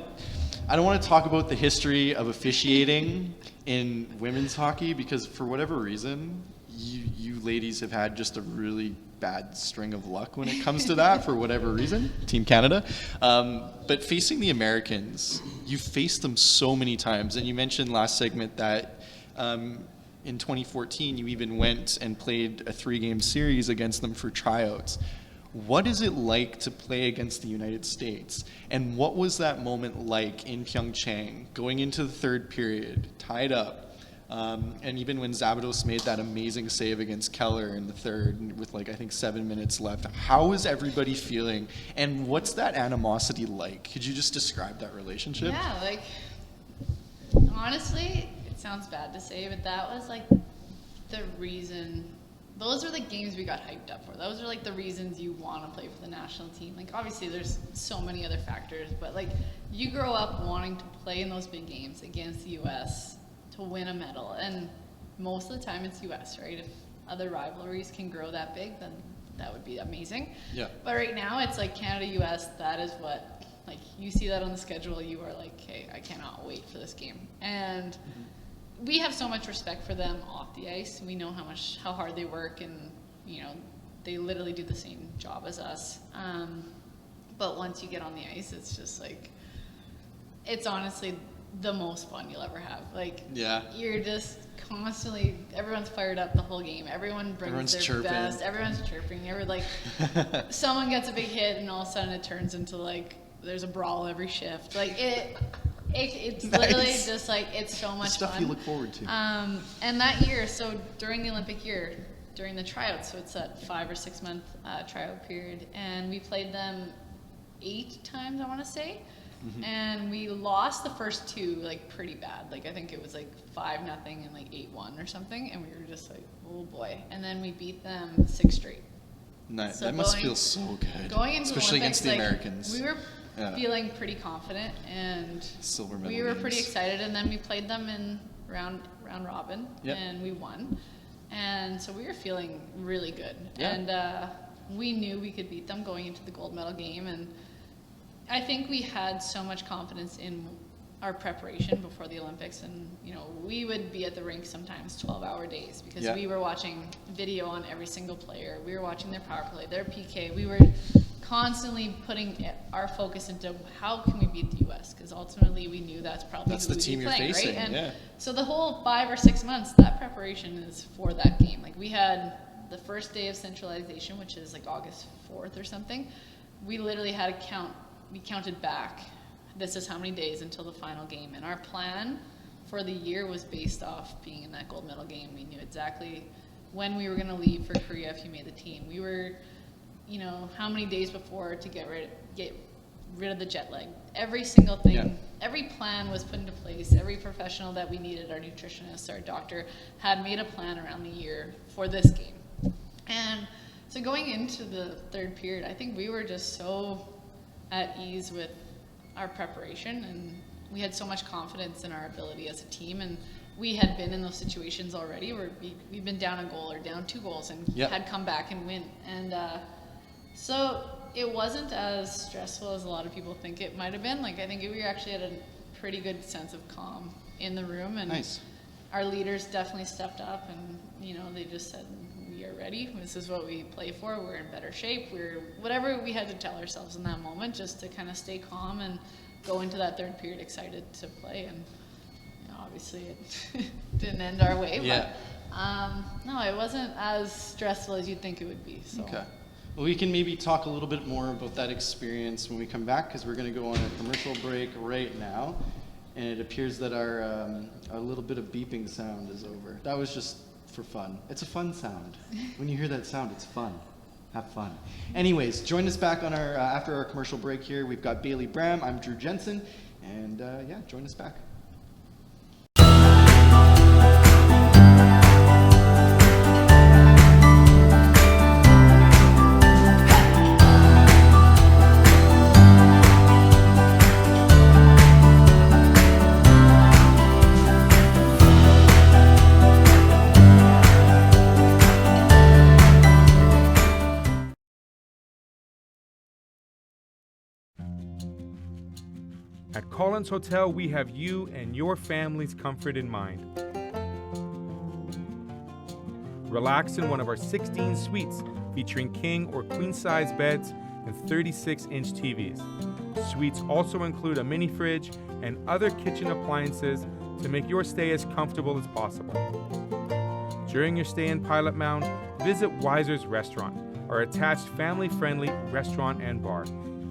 talk about the history of officiating in women's hockey because for whatever reason, you ladies have had just a really bad string of luck when it comes to that for whatever reason, Team Canada. But facing the Americans, you've faced them so many times, and you mentioned last segment that in 2014 you even went and played a 3-game series against them for tryouts. What is it like to play against the United States? And what was that moment like in Pyeongchang, going into the third period, tied up? And even when Zabados made that amazing save against Keller in the third with I think 7 minutes left, how is everybody feeling? And what's that animosity like? Could you just describe that relationship? Yeah, honestly, it sounds bad to say, but that was the reason. Those are the games we got hyped up for. Those are the reasons you want to play for the national team. Obviously there's so many other factors, but you grow up wanting to play in those big games against the US to win a medal, and most of the time it's US, right? If other rivalries can grow that big, then that would be amazing. Yeah. But right now it's Canada-US, that is what, you see that on the schedule, you are hey, I cannot wait for this game. And we have so much respect for them off the ice. We know how hard they work, and they literally do the same job as us. But once you get on the ice, it's just it's honestly the most fun you'll ever have. Yeah. You're just constantly, everyone's fired up the whole game. Everyone brings their chirping. best. Everyone's chirping. Someone gets a big hit, and all of a sudden it turns into there's a brawl every shift. It's nice. Literally just it's so much stuff fun. you look forward to. And that year, so during the Olympic year, during the tryouts, so it's that 5 or 6 month tryout period, and we played them 8 times, I want to say. And we lost the first 2 pretty bad. I think it was 5-0 and 8-1 or something, and we were just oh boy. And then we beat them 6 straight. Nice. So that must feel so good. Going into especially the Olympics, against the Americans. We were feeling pretty confident, and Silver medal we were games. pretty excited. And then we played them in round robin, and we won. And so we were feeling really good. Yeah. And we knew we could beat them going into the gold medal game. And I think we had so much confidence in our preparation before the Olympics, and we would be at the rink sometimes 12-hour days because we were watching video on every single player. We were watching their power play, their PK. We were constantly putting our focus into how can we beat the US, because ultimately we knew that's probably that's who the we'd team be you're playing, facing. right? And yeah. so the whole 5 or 6 months, that preparation is for that game. We had the first day of centralization, which is August 4th or something. We literally had a count. We counted back. This is how many days until the final game. And our plan for the year was based off being in that gold medal game. We knew exactly when we were going to leave for Korea if you made the team. We were, how many days before to get rid of the jet lag. Every single thing, every plan was put into place. Every professional that we needed, our nutritionist, our doctor, had made a plan around the year for this game. And so going into the third period, I think we were just so at ease with our preparation, and we had so much confidence in our ability as a team, and we had been in those situations already where we've been down a goal or down 2 goals and had come back and win. And so it wasn't as stressful as a lot of people think it might have been. I think we actually had a pretty good sense of calm in the room, and our leaders definitely stepped up, and they just said, we are ready. This is what we play for. We're in better shape. We're whatever we had to tell ourselves in that moment, just to kind of stay calm and go into that third period excited to play. And obviously it didn't end our way. Yeah. But no, it wasn't as stressful as you'd think it would be. So. Okay. Well, we can maybe talk a little bit more about that experience when we come back, because we're going to go on a commercial break right now, and it appears that our little bit of beeping sound is over. That was just for fun. It's a fun sound. When you hear that sound, it's fun. Have fun. Anyways, join us back on our after our commercial break here. We've got Bailey Bram. I'm Drew Jensen, and yeah, join us back. At Collins Hotel, we have you and your family's comfort in mind. Relax in one of our 16 suites featuring king or queen-size beds and 36-inch TVs. Suites also include a mini fridge and other kitchen appliances to make your stay as comfortable as possible. During your stay in Pilot Mound, visit Weiser's Restaurant, our attached family-friendly restaurant and bar.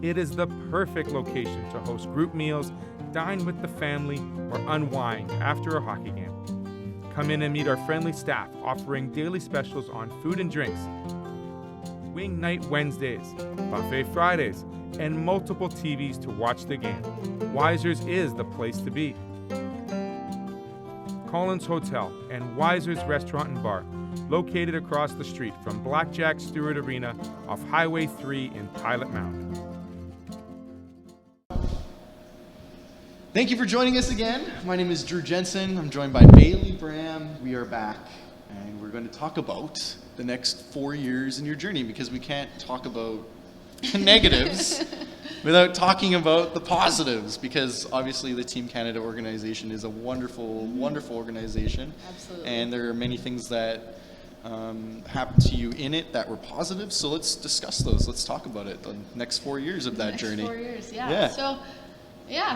It is the perfect location to host group meals, dine with the family, or unwind after a hockey game. Come in and meet our friendly staff offering daily specials on food and drinks, Wing Night Wednesdays, Buffet Fridays, and multiple TVs to watch the game. Weiser's is the place to be. Collins Hotel and Weiser's Restaurant and Bar, located across the street from Blackjack Stewart Arena off Highway 3 in Pilot Mound. Thank you for joining us again. My name is Drew Jensen. I'm joined by Bailey Bram. We are back, and we're going to talk about the next 4 years in your journey, because we can't talk about the negatives without talking about the positives, because obviously the Team Canada organization is a wonderful, wonderful organization. Absolutely. And there are many things that happened to you in it that were positive. So let's discuss those. Let's talk about it. The next 4 years of that journey. 4 years, yeah.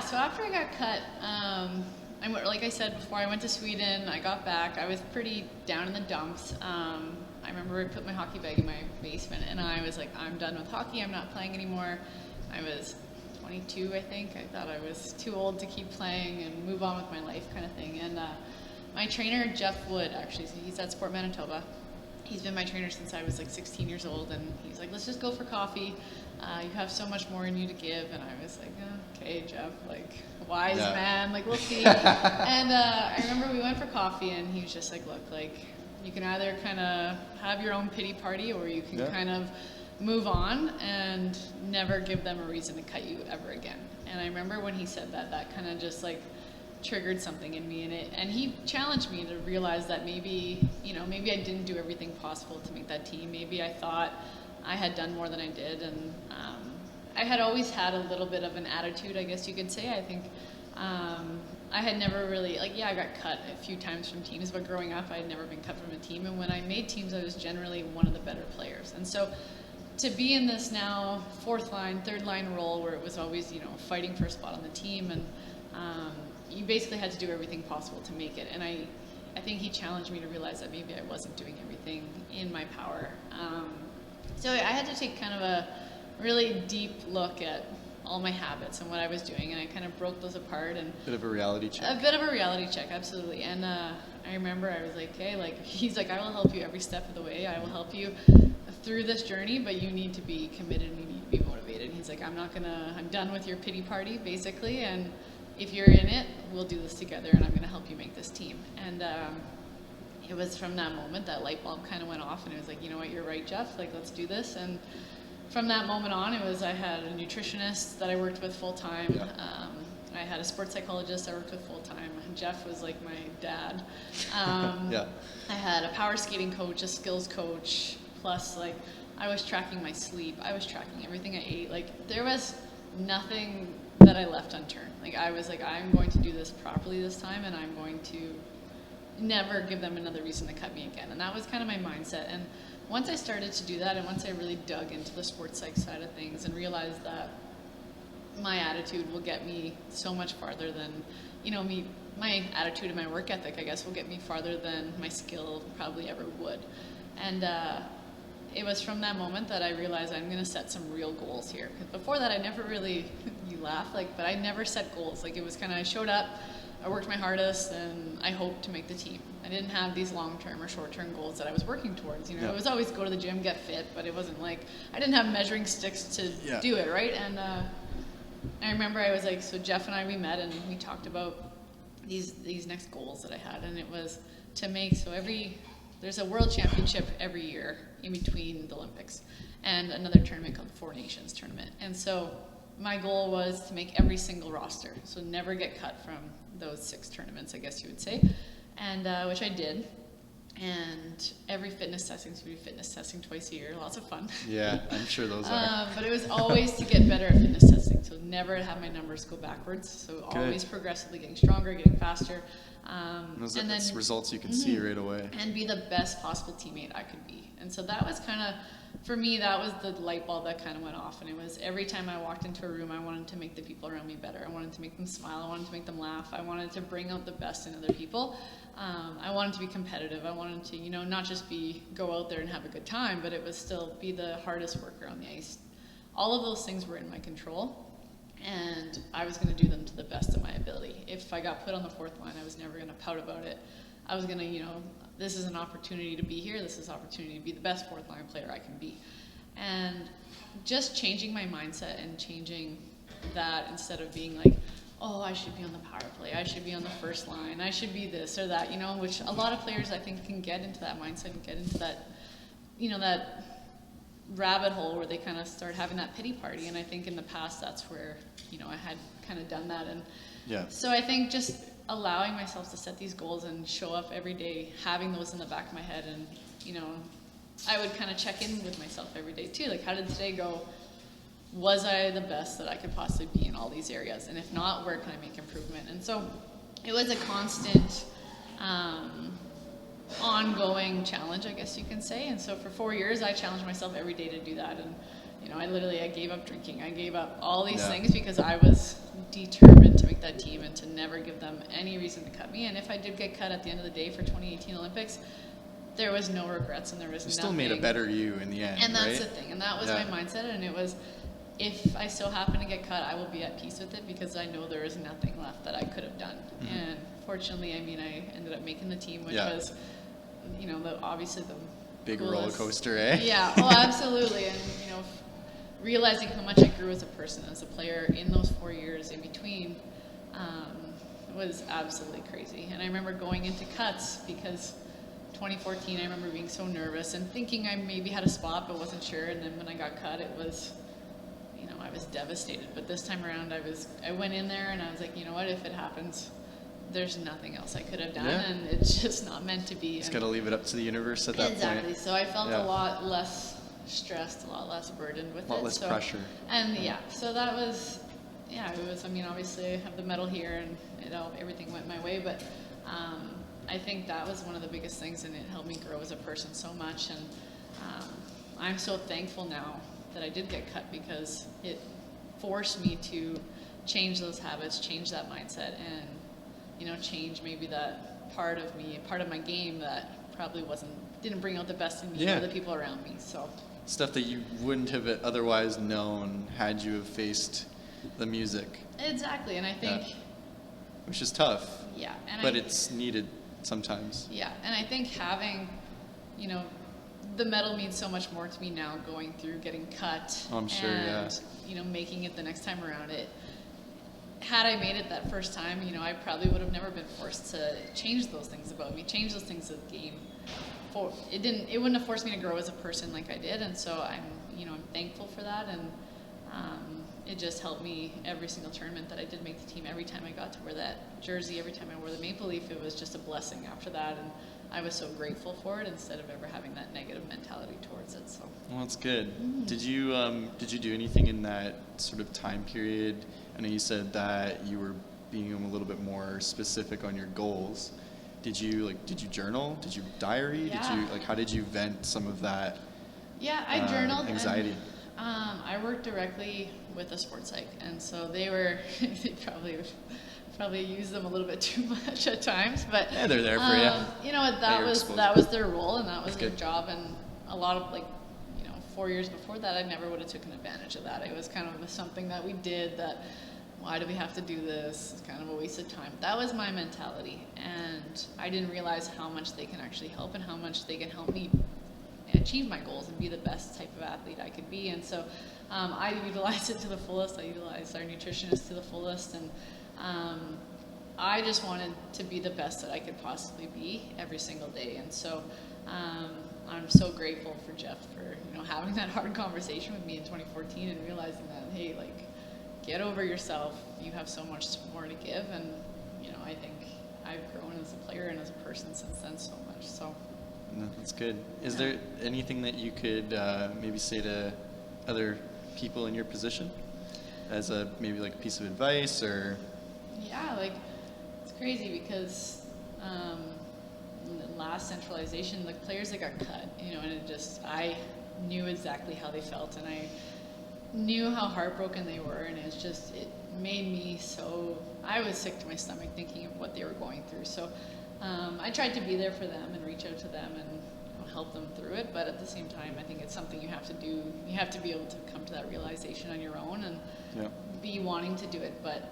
So after I got cut, like I said before, I went to Sweden. I got back. I was pretty down in the dumps. I remember I put my hockey bag in my basement, and I was like, I'm done with hockey. I'm not playing anymore. I was 22, I think. I thought I was too old to keep playing and move on with my life, kind of thing. And my trainer, Jeff Wood, actually, so he's at Sport Manitoba. He's been my trainer since I was like 16 years old, and he's like, let's just go for coffee. You have so much more in you to give. And I was like, okay, Jeff, like, wise man, like, we'll see. And I remember we went for coffee, and he was just like, look, like, you can either kind of have your own pity party, or you can kind of move on and never give them a reason to cut you ever again. And I remember when he said that, that kind of just like triggered something in me, and he challenged me to realize that maybe I didn't do everything possible to make that team. Maybe I thought I had done more than I did, and I had always had a little bit of an attitude, I guess you could say. I think I had never really, I got cut a few times from teams, but growing up I had never been cut from a team, and when I made teams I was generally one of the better players. And so to be in this now fourth line, third line role where it was always, fighting for a spot on the team, and you basically had to do everything possible to make it. And I think he challenged me to realize that maybe I wasn't doing everything in my power. So I had to take kind of a really deep look at all my habits and what I was doing, and I kind of broke those apart. And Bit of a reality check. A bit of a reality check, absolutely. And I remember I was like, okay, he's like, I will help you every step of the way. I will help you through this journey, but you need to be committed and you need to be motivated. And he's like, I'm done with your pity party, basically, and if you're in it, we'll do this together, and I'm going to help you make this team. And it was from that moment that light bulb kind of went off, and it was like, you know what, you're right, Jeff, like, let's do this. And from that moment on, I had a nutritionist that I worked with full time. Yeah. I had a sports psychologist I worked with full time. Jeff was like my dad. Yeah. I had a power skating coach, a skills coach, plus I was tracking my sleep. I was tracking everything I ate. There was nothing that I left unturned. I was like, I'm going to do this properly this time, and I'm going to never give them another reason to cut me again. And that was kind of my mindset. And once I started to do that, and once I really dug into the sports psych side of things and realized that my attitude will get me so much farther than, my attitude and my work ethic, I guess, will get me farther than my skill probably ever would. And it was from that moment that I realized I'm going to set some real goals here. 'Cause before that, I never really, you laugh, like, but I never set goals. Like, it was kind of, I showed up, I worked my hardest, and I hoped to make the team. I didn't have these long-term or short-term goals that I was working towards. You know, it was always go to the gym, get fit, but it wasn't like, I didn't have measuring sticks to do it, right? And I remember I was like, so Jeff and I, we met and we talked about these next goals that I had, and it was to make, so there's a world championship every year in between the Olympics, and another tournament called the Four Nations tournament. And so my goal was to make every single roster, so never get cut from those 6 tournaments, I guess you would say, and which I did. And every fitness testing, so we do fitness testing twice a year, lots of fun. Yeah, I'm sure those are. But it was always to get better at fitness testing, so never have my numbers go backwards. So always progressively getting stronger, getting faster. And that's results you can see right away. And be the best possible teammate I could be. And so that was kind of, for me, that was the light bulb that kind of went off. And it was every time I walked into a room, I wanted to make the people around me better. I wanted to make them smile. I wanted to make them laugh. I wanted to bring out the best in other people. I wanted to be competitive. I wanted to, not just go out there and have a good time, but it was still be the hardest worker on the ice. All of those things were in my control, and I was going to do them to the best of my ability. If I got put on the 4th line, I was never going to pout about it. I was going to, this is an opportunity to be here. This is an opportunity to be the best 4th line player I can be. And just changing my mindset and changing that, instead of being like, oh, I should be on the power play, I should be on the first line, I should be this or that, which a lot of players I think can get into that mindset and get into that, that rabbit hole where they kind of start having that pity party. And I think in the past that's where, I had kind of done that. And so I think just allowing myself to set these goals and show up every day, having those in the back of my head, and, I would kind of check in with myself every day too. Like, how did today go? Was I the best that I could possibly be in all these areas? And if not, where can I make improvement? And so it was a constant, ongoing challenge, I guess you can say. And so for 4 years, I challenged myself every day to do that. And, I gave up drinking. I gave up all these things because I was determined to make that team and to never give them any reason to cut me. And if I did get cut at the end of the day for 2018 Olympics, there was no regrets and there was nothing. You still made a better you in the end, and that's right? the thing. And that was my mindset. And it was, if I still happen to get cut, I will be at peace with it because I know there is nothing left that I could have done. And fortunately, I ended up making the team, which was, obviously the big coolest roller coaster, eh? Yeah, oh, absolutely. And, realizing how much I grew as a person, as a player in those 4 years in between, was absolutely crazy. And I remember going into cuts because 2014, I remember being so nervous and thinking I maybe had a spot but wasn't sure. And then when I got cut, it was, I was devastated. But this time around, I went in there and I was like, you know what, if it happens, there's nothing else I could have done, and it's just not meant to be. Just got to leave it up to the universe at that point. Exactly. So I felt a lot less stressed, a lot less burdened with it. A lot less pressure. And so that was, it was, obviously I have the medal here and everything went my way, but I think that was one of the biggest things, and it helped me grow as a person so much. And I'm so thankful now that I did get cut because it forced me to change those habits, change that mindset, and, change maybe that part of me, part of my game that probably didn't bring out the best in me or the people around me. So stuff that you wouldn't have otherwise known had you have faced the music. Exactly, and I think... which is tough. Yeah. But it's needed sometimes. Yeah, and I think having, the medal means so much more to me now, going through getting cut. Oh, I'm sure, and, making it the next time around. Had I made it that first time, I probably would have never been forced to change those things about me, change those things of the game. It wouldn't have forced me to grow as a person like I did, and so I'm thankful for that, and it just helped me every single tournament that I did make the team. Every time I got to wear that jersey, every time I wore the maple leaf, it was just a blessing after that, and I was so grateful for it instead of ever having that negative mentality towards it. So. Well, that's good. Did you do anything in that sort of time period? I know you said that you were being a little bit more specific on your goals. Did you journal? Did you diary? Yeah. How did you vent some of that? Yeah, I journaled. Anxiety. And, I worked directly with a sports psych, and so they probably use them a little bit too much at times, but yeah, they're there for you. That was their role, and that was their job, and a lot of 4 years before that, I never would have taken advantage of that. It was kind of something that we did that, why do we have to do this? It's kind of a waste of time. That was my mentality, and I didn't realize how much they can actually help and how much they can help me achieve my goals and be the best type of athlete I could be. And so I utilized it to the fullest. I utilized our nutritionist to the fullest, and I just wanted to be the best that I could possibly be every single day. And so I'm so grateful for Jeff for having that hard conversation with me in 2014 and realizing that, hey, like, get over yourself. You have so much more to give, and I think I've grown as a player and as a person since then so much. So. No, that's good. Is there anything that you could maybe say to other people in your position as maybe like a piece of advice or? Yeah, like it's crazy because in the last centralization, the players that got cut, and I knew exactly how they felt, and I knew how heartbroken they were, and it made me so, I was sick to my stomach thinking of what they were going through. So I tried to be there for them and reach out to them and help them through it, but at the same time, I think it's something you have to do. You have to be able to come to that realization on your own and be wanting to do it, but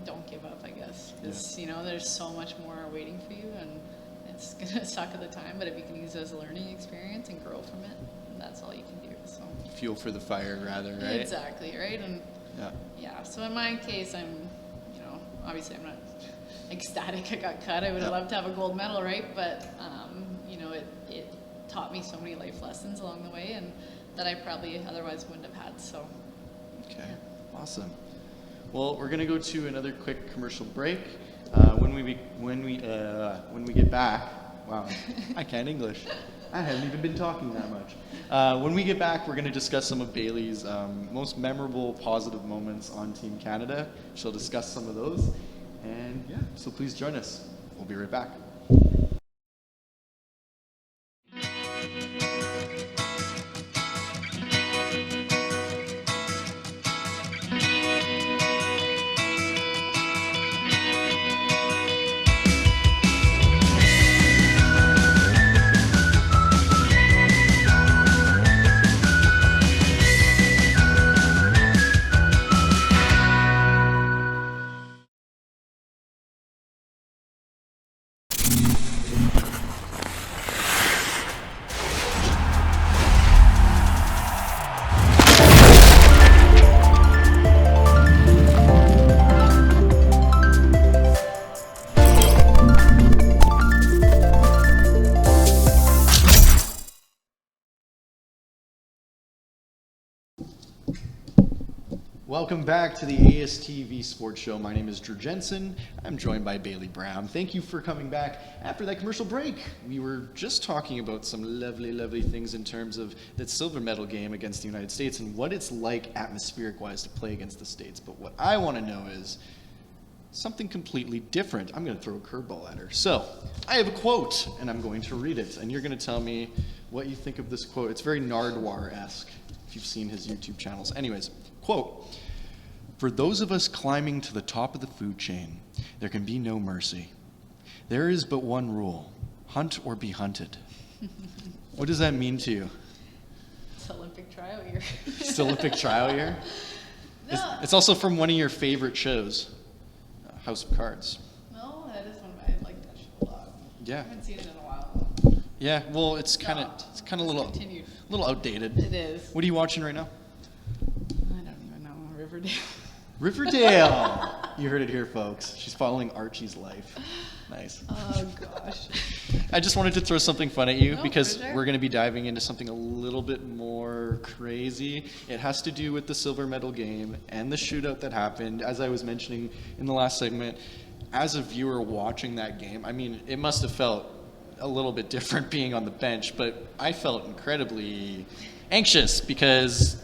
don't give up, I guess. Because, there's so much more waiting for you, and it's going to suck at the time, but if you can use it as a learning experience and grow from it, that's all you can do. So fuel for the fire, rather, right? Exactly, right? And so in my case, I'm, obviously I'm not ecstatic I got cut. I would have loved to have a gold medal, right? But it taught me so many life lessons along the way, and that I probably otherwise wouldn't have had. So awesome. Well, we're gonna go to another quick commercial break. When we get back, wow, I can't English. I haven't even been talking that much. When we get back, we're going to discuss some of Bailey's most memorable positive moments on Team Canada. She'll discuss some of those. And so please join us. We'll be right back. Welcome back to the ASTV Sports Show. My name is Drew Jensen. I'm joined by Bailey Bram. Thank you for coming back after that commercial break. We were just talking about some lovely, lovely things in terms of that silver medal game against the United States and what it's like atmospheric-wise to play against the States. But what I want to know is something completely different. I'm going to throw a curveball at her. So I have a quote, and I'm going to read it, and you're going to tell me what you think of this quote. It's very Nardwuar-esque, if you've seen his YouTube channels. Anyways, quote, "For those of us climbing to the top of the food chain, there can be no mercy. There is but one rule, hunt or be hunted." What does that mean to you? It's Olympic tryout year. It's Olympic tryout year? No. It's also from one of your favorite shows, House of Cards. No, that is one of my, I like that show a lot. Yeah. I haven't seen it in a while. Yeah, well, it's kind of a little outdated. It is. What are you watching right now? I don't even know. Riverdale. Riverdale! You heard it here, folks. She's following Archie's life. Nice. Oh, gosh. I just wanted to throw something fun at you No, because for sure. we're going to be diving into something a little bit more crazy. It has to do with the silver medal game and the shootout that happened. As I was mentioning in the last segment, as a viewer watching that game, I mean, it must have felt a little bit different being on the bench, but I felt incredibly anxious because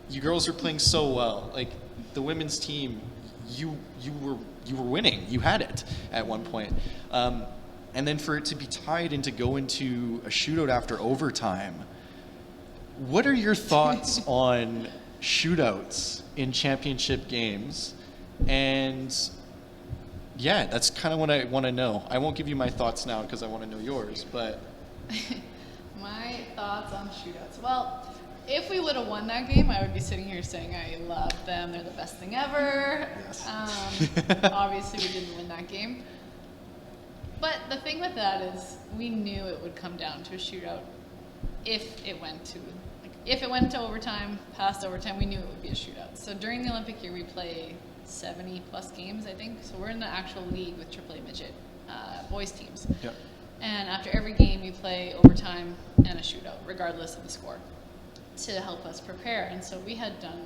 you girls were playing so well. Like, the women's team, you were winning. You had it at one point. And then for it to be tied and to go into a shootout after overtime, what are your thoughts on shootouts in championship games? And yeah, that's kind of what I want to know. I won't give you my thoughts now because I want to know yours, but My thoughts on shootouts. Well, if we would have won that game, I would be sitting here saying I love them. They're the best thing ever. Yes. Obviously, we didn't win that game. But the thing with that is we knew it would come down to a shootout if it went to overtime, past overtime, we knew it would be a shootout. So during the Olympic year, we play 70 plus games, I think. So we're in the actual league with AAA midget boys teams. Yep. And after every game, you play overtime and a shootout, regardless of the score, to help us prepare. And so we had done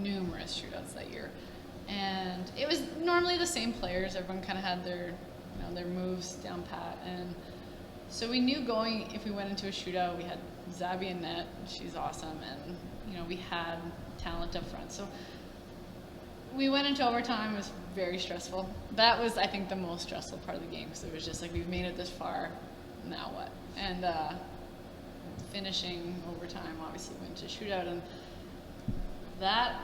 numerous shootouts that year. And it was normally the same players. Everyone kind of had their moves down pat. And so we knew going, if we went into a shootout, we had Zabby in net. She's awesome. And, we had talent up front. So we went into overtime. It was very stressful. That was, I think, the most stressful part of the game, because it was just like, we've made it this far, now what? And finishing overtime, obviously went to shootout, and that,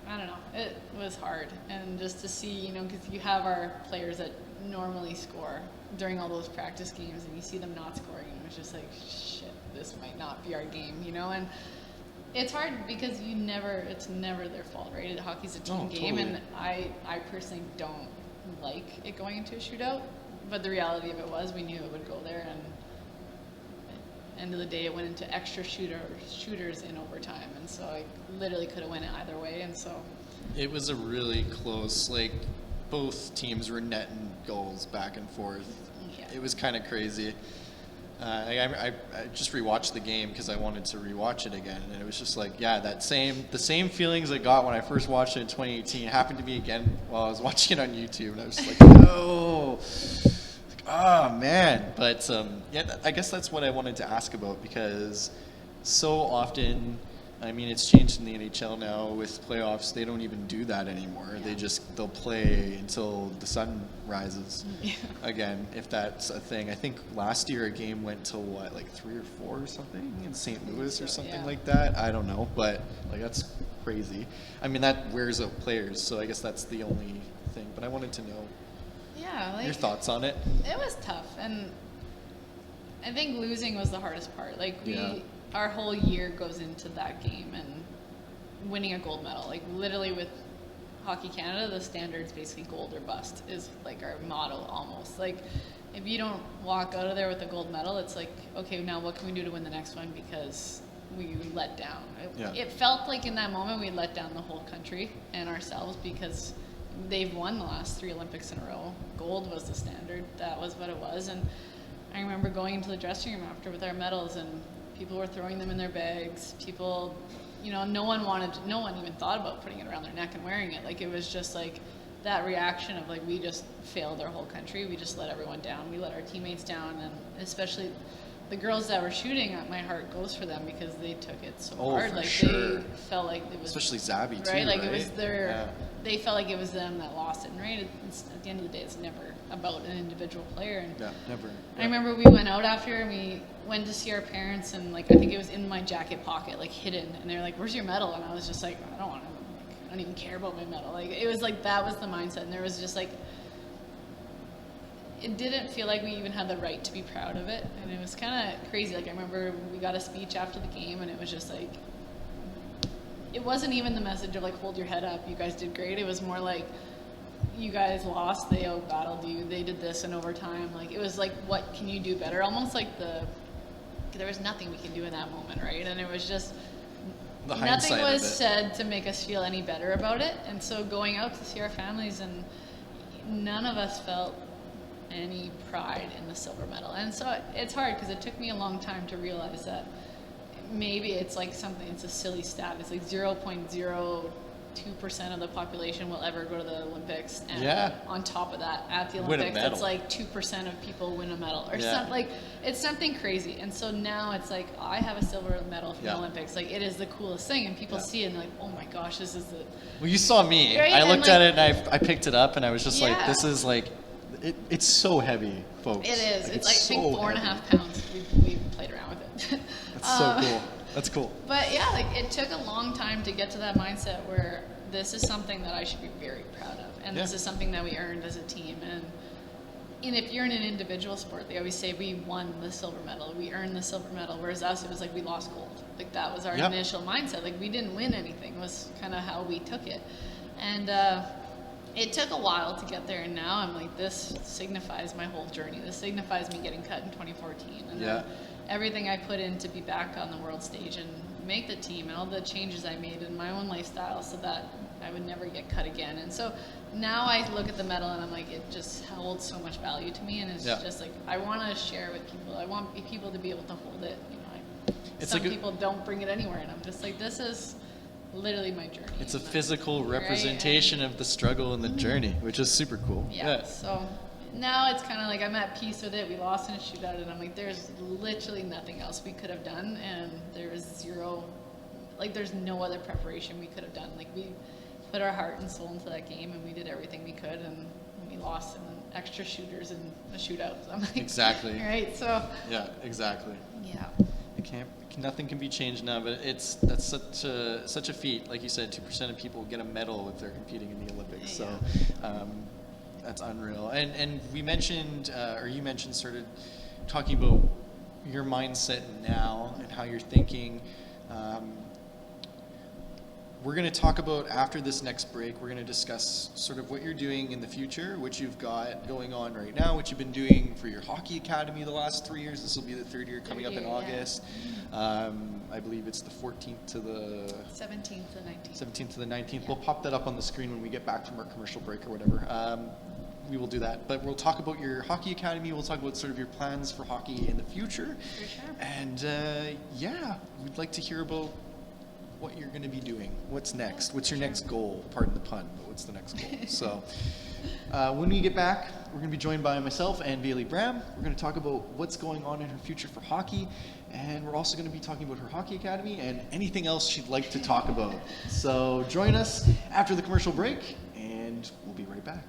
I don't know, it was hard. And just to see, because you have our players that normally score during all those practice games, and you see them not scoring, and it was just like, shit, this might not be our game, and it's hard because it's never their fault, right? Hockey's a team game, totally. and I personally don't like it going into a shootout, but the reality of it was we knew it would go there, and at the end of the day, it went into extra shooters in overtime, and so I literally could have went it either way, and so. It was a really close, both teams were netting goals back and forth. Yeah. It was kind of crazy. I just rewatched the game because I wanted to rewatch it again, and it was just the same feelings I got when I first watched it in 2018 happened to me again while I was watching it on YouTube, and I was just like, no, man. But I guess that's what I wanted to ask about, because so often, it's changed in the NHL now with playoffs. They don't even do that anymore. Yeah. They'll play until the sun rises Yeah. again, if that's a thing. I think last year a game went till 3 or 4 or something in St. Louis or something yeah. like that. I don't know, but that's crazy. That wears out players, so I guess that's the only thing. But I wanted to know your thoughts on it. It was tough, and I think losing was the hardest part. Our whole year goes into that game and winning a gold medal. Literally with Hockey Canada, the standard's basically gold or bust is our motto almost. If you don't walk out of there with a gold medal, it's okay, now what can we do to win the next one, because we let down. It felt like in that moment we let down the whole country and ourselves, because they've won the last 3 Olympics in a row. Gold was the standard. That was what it was. And I remember going into the dressing room after with our medals, and people were throwing them in their bags. People, no one even thought about putting it around their neck and wearing it. It was just that reaction of we just failed our whole country. We just let everyone down. We let our teammates down, and especially the girls that were shooting, my heart goes for them, because they took it so hard. For sure. They felt like it was, especially Zabby too, right? right? It was they felt like it was them that lost it. And at the end of the day, it's never about an individual player. And never. I remember we went out after, and we went to see our parents, and I think it was in my jacket pocket, hidden. And they were like, "Where's your medal?" And I was just like, "I don't want to. I don't even care about my medal." It was that was the mindset, and there was just it didn't feel like we even had the right to be proud of it, and it was kind of crazy. I remember we got a speech after the game, and it was just it wasn't even the message of hold your head up, you guys did great. It was more you guys lost, they out-battled you, they did this in overtime. It was what can you do better? Almost there was nothing we could do in that moment, right? And it was just nothing was said to make us feel any better about it. And so going out to see our families, and none of us felt any pride in the silver medal. And so it's hard, because it took me a long time to realize that maybe it's it's a silly stat. It's 0.02% of the population will ever go to the Olympics, and on top of that, at the Olympics, it's 2% of people win a medal, or something. It's something crazy. And so now it's I have a silver medal from the Olympics. It is the coolest thing, and people see it and they're oh my gosh, this is the. Well, you saw me. Right? I looked at it and I picked it up, and I was just this is it's so heavy, folks. It is. It's I so think 4.5 pounds. We played around with it. That's so cool. That's cool. But it took a long time to get to that mindset where this is something that I should be very proud of, and this is something that we earned as a team. And and if you're in an individual sport, they always say we won the silver medal, we earned the silver medal, whereas us, it was like we lost gold. Like that was our initial mindset. Like we didn't win anything, was kind of how we took it. And it took a while to get there, and now I'm like, this signifies my whole journey. This signifies me getting cut in 2014. And then everything I put in to be back on the world stage and make the team, and all the changes I made in my own lifestyle so that I would never get cut again. And so now I look at the medal and I'm like, it just holds so much value to me, and it's just like, I want to share with people. I want people to be able to hold it. You know, some people don't bring it anywhere, and I'm just like, this is literally my journey. It's a physical representation of the struggle and the journey, which is super cool. Yeah. So now it's kind of like I'm at peace with it. We lost in a shootout, and I'm like, there's literally nothing else we could have done, and there's zero, like there's no other preparation we could have done. Like we put our heart and soul into that game, and we did everything we could, and we lost in extra shooters in a shootout. So I'm like, exactly. Right. So. Yeah. Exactly. Yeah. Nothing can be changed now, but that's such a feat. Like you said, 2% of people get a medal if they're competing in the Olympics. So that's unreal. And we mentioned, or you mentioned, sort of talking about your mindset now and how you're thinking. We're going to talk about, after this next break, we're going to discuss sort of what you're doing in the future, what you've got going on right now, what you've been doing for your hockey academy the last 3 years. This will be the third year coming up in August. I believe it's the 14th to the 17th to the 19th. 17th to the 19th. We'll pop that up on the screen when we get back from our commercial break or whatever. We will do that. But we'll talk about your hockey academy. We'll talk about sort of your plans for hockey in the future. For sure. And we'd like to hear about what you're going to be doing. What's next? What's your next goal? Pardon the pun, but what's the next goal? So when we get back, we're going to be joined by myself and Bailey Bram. We're going to talk about what's going on in her future for hockey, and we're also going to be talking about her hockey academy and anything else she'd like to talk about. So join us after the commercial break, and we'll be right back.